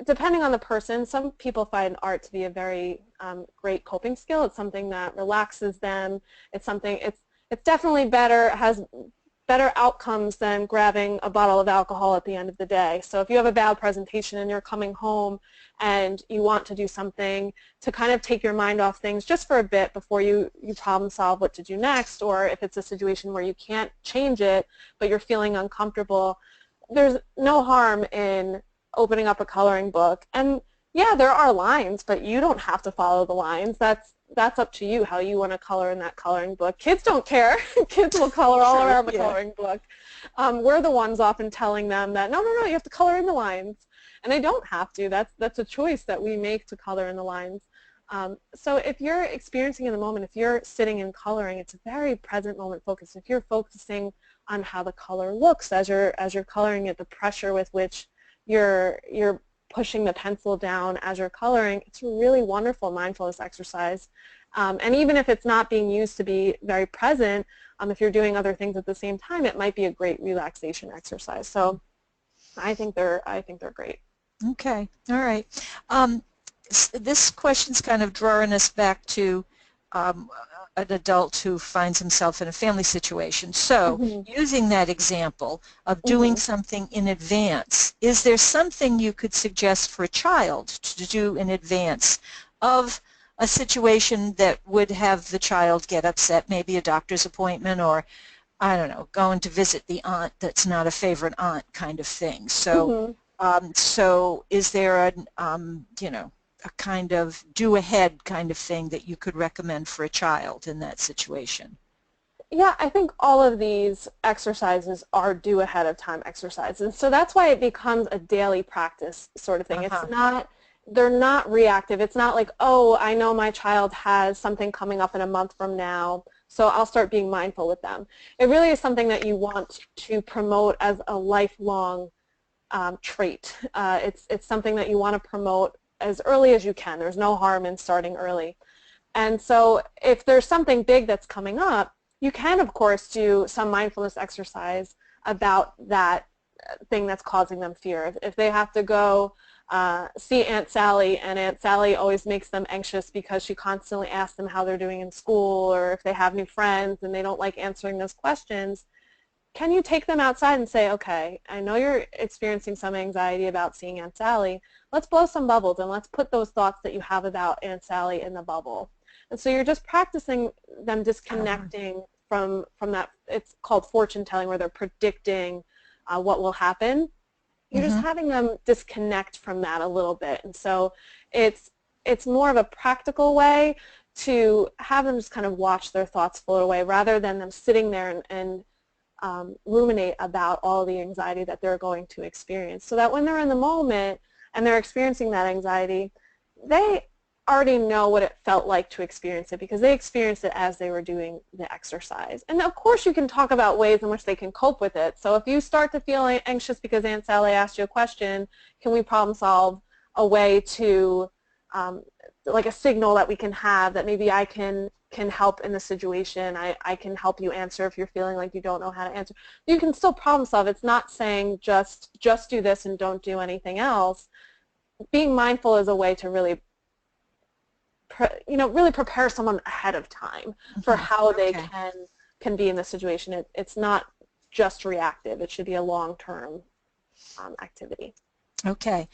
S3: depending on the person, some people find art to be a very great coping skill. It's something that relaxes them. It's definitely has better outcomes than grabbing a bottle of alcohol at the end of the day. So if you have a bad presentation and you're coming home and you want to do something to kind of take your mind off things just for a bit before you problem solve what to do next, or if it's a situation where you can't change it but you're feeling uncomfortable, there's no harm in opening up a coloring book. And yeah, there are lines, but you don't have to follow the lines. That's up to you how you want to color in that coloring book. Kids don't care. Kids will color all around the coloring book. We're the ones often telling them that, no, you have to color in the lines. And they don't have to. That's a choice that we make to color in the lines. So if you're experiencing in the moment, if you're sitting and coloring, it's a very present moment focus. If you're focusing on how the color looks as you're coloring it, the pressure with which you're pushing the pencil down as you're coloring, it's a really wonderful mindfulness exercise. And even if it's not being used to be very present, if you're doing other things at the same time, it might be a great relaxation exercise. So I think they're great.
S2: Okay, all right. This question's kind of drawing us back to an adult who finds himself in a family situation. So using that example of doing something in advance, is there something you could suggest for a child to do in advance of a situation that would have the child get upset, maybe a doctor's appointment, or I don't know, going to visit the aunt that's not a favorite aunt kind of thing. So,
S3: Mm-hmm.
S2: so is there a, you know, a kind of do ahead kind of thing that you could recommend for a child in that situation?
S3: Yeah, I think all of these exercises are due ahead of time exercises. So that's why it becomes a daily practice sort of thing. It's
S2: Uh-huh.
S3: not, they're not reactive. It's not like, oh, I know my child has something coming up in a month from now, so I'll start being mindful with them. It really is something that you want to promote as a lifelong trait. It's something that you want to promote as early as you can. There's no harm in starting early. And so if there's something big that's coming up, you can, of course, do some mindfulness exercise about that thing that's causing them fear. If they have to go see Aunt Sally, and Aunt Sally always makes them anxious because she constantly asks them how they're doing in school, or if they have new friends and they don't like answering those questions, can you take them outside and say, okay, I know you're experiencing some anxiety about seeing Aunt Sally. Let's blow some bubbles and let's put those thoughts that you have about Aunt Sally in the bubble. And so you're just practicing them disconnecting from that. It's called fortune telling, where they're predicting what will happen. You're just having them disconnect from that a little bit. And so it's more of a practical way to have them just kind of watch their thoughts float away, rather than them sitting there and ruminate about all the anxiety that they're going to experience, so that when they're in the moment and they're experiencing that anxiety, they already know what it felt like to experience it, because they experienced it as they were doing the exercise. And of course you can talk about ways in which they can cope with it. So if you start to feel anxious because Aunt Sally asked you a question, can we problem solve a way to like a signal that we can have that maybe I can help in the situation. I can help you answer if you're feeling like you don't know how to answer. You can still problem solve. It's not saying just do this and don't do anything else. Being mindful is a way to really really prepare someone ahead of time for how they can be in the situation. It's not just reactive. It should be a long-term activity.
S2: Okay.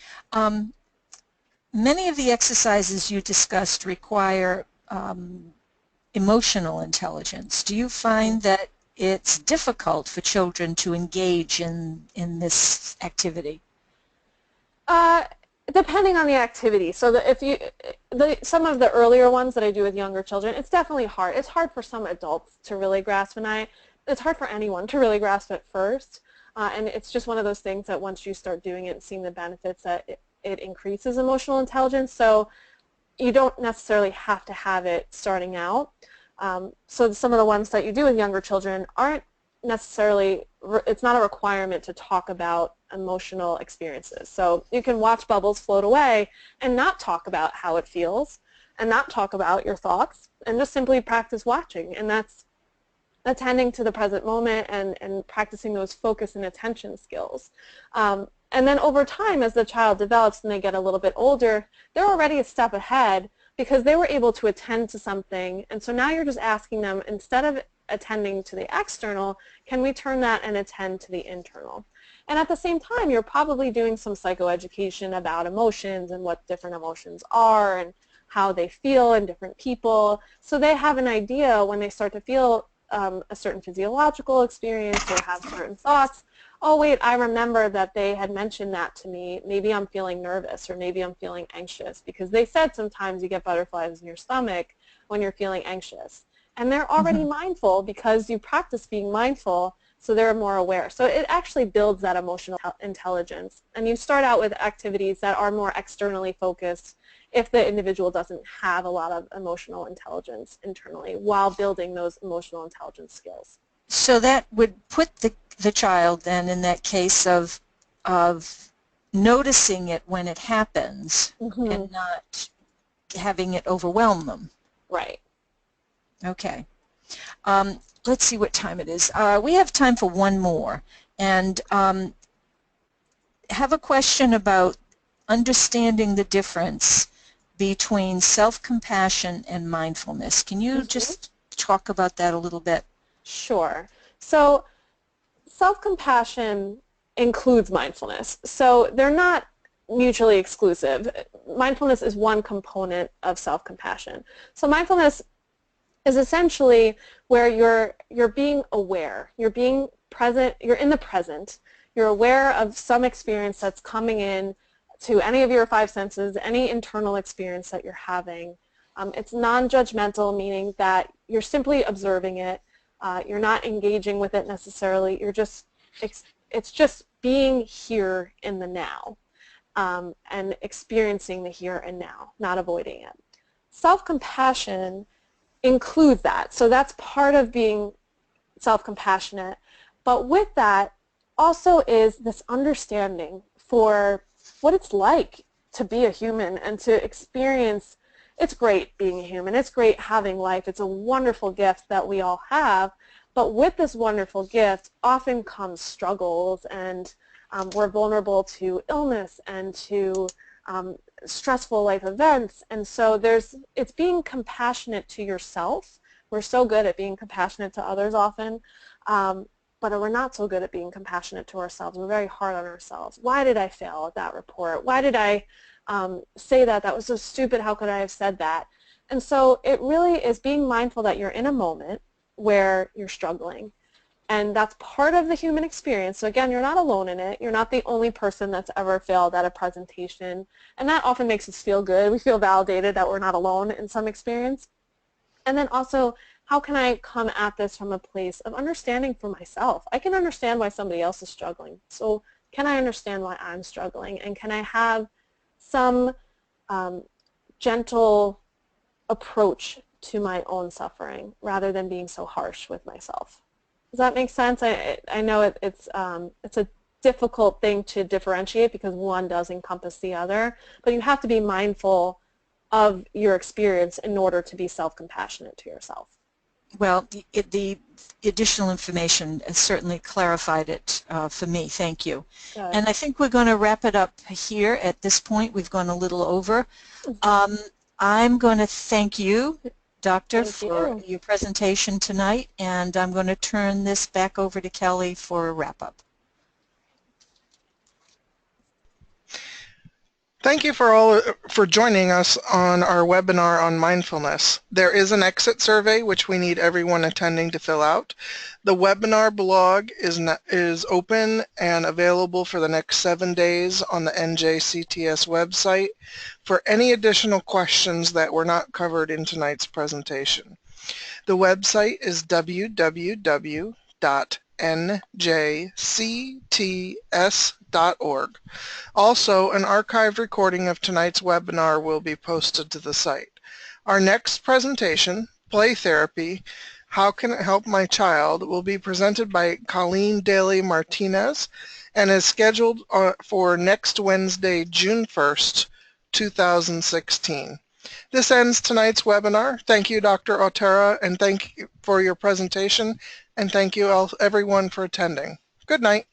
S2: Many of the exercises you discussed require emotional intelligence. Do you find that it's difficult for children to engage in this activity?
S3: Depending on the activity. So some of the earlier ones that I do with younger children, it's definitely hard. It's hard for some adults to really grasp, and it's hard for anyone to really grasp at first. And it's just one of those things that once you start doing it and seeing the benefits, that it increases emotional intelligence. So you don't necessarily have to have it starting out. So some of the ones that you do with younger children aren't necessarily, it's not a requirement to talk about emotional experiences. So you can watch bubbles float away and not talk about how it feels and not talk about your thoughts, and just simply practice watching. And that's attending to the present moment and practicing those focus and attention skills. And then over time, as the child develops and they get a little bit older, they're already a step ahead because they were able to attend to something. And so now you're just asking them, instead of attending to the external, can we turn that and attend to the internal? And at the same time, you're probably doing some psychoeducation about emotions and what different emotions are and how they feel in different people. So they have an idea when they start to feel a certain physiological experience or have certain thoughts. Oh, wait, I remember that they had mentioned that to me. Maybe I'm feeling nervous, or maybe I'm feeling anxious, because they said sometimes you get butterflies in your stomach when you're feeling anxious. And they're already mindful because you practice being mindful, so they're more aware. So it actually builds that emotional intelligence. And you start out with activities that are more externally focused if the individual doesn't have a lot of emotional intelligence internally, while building those emotional intelligence skills.
S2: So that would put the child then in that case of noticing it when it happens and not having it overwhelm them.
S3: Right.
S2: Okay. Let's see what time it is. We have time for one more, and have a question about understanding the difference between self-compassion and mindfulness. Can you just talk about that a little bit?
S3: Sure. So self-compassion includes mindfulness. So they're not mutually exclusive. Mindfulness is one component of self-compassion. So mindfulness is essentially where you're being aware, you're being present, you're in the present, you're aware of some experience that's coming in to any of your five senses, any internal experience that you're having. It's non-judgmental, meaning that you're simply observing it. You're not engaging with it necessarily. It's just being here in the now and experiencing the here and now, not avoiding it. Self-compassion includes that. So that's part of being self-compassionate. But with that also is this understanding for what it's like to be a human and to experience. It's great being a human. It's great having life. It's a wonderful gift that we all have. But with this wonderful gift often comes struggles, and we're vulnerable to illness and to stressful life events. And so it's being compassionate to yourself. We're so good at being compassionate to others often, but we're not so good at being compassionate to ourselves. We're very hard on ourselves. Why did I fail at that report? Why did I say that? That was so stupid. How could I have said that? And so it really is being mindful that you're in a moment where you're struggling. And that's part of the human experience. So again, you're not alone in it. You're not the only person that's ever failed at a presentation. And that often makes us feel good. We feel validated that we're not alone in some experience. And then also, how can I come at this from a place of understanding for myself? I can understand why somebody else is struggling. So can I understand why I'm struggling? And can I have some gentle approach to my own suffering rather than being so harsh with myself? Does that make sense? I know it's a difficult thing to differentiate because one does encompass the other, but you have to be mindful of your experience in order to be self-compassionate to yourself.
S2: Well, the additional information has certainly clarified it for me. Thank you.
S3: Good.
S2: And I think we're going to wrap it up here at this point. We've gone a little over. I'm going to thank you, Doctor, for your presentation tonight, and I'm going to turn this back over to Kelly for a wrap-up.
S1: Thank you for joining us on our webinar on mindfulness. There is an exit survey which we need everyone attending to fill out. The webinar blog is open and available for the next 7 days on the NJCTS website for any additional questions that were not covered in tonight's presentation. The website is www.njcts.org. Also, an archived recording of tonight's webinar will be posted to the site. Our next presentation, Play Therapy, How Can It Help My Child, will be presented by Colleen Daly Martinez and is scheduled for next Wednesday, June 1st, 2016. This ends tonight's webinar. Thank you, Dr. Autera, and thank you for your presentation, and thank you everyone for attending. Good night.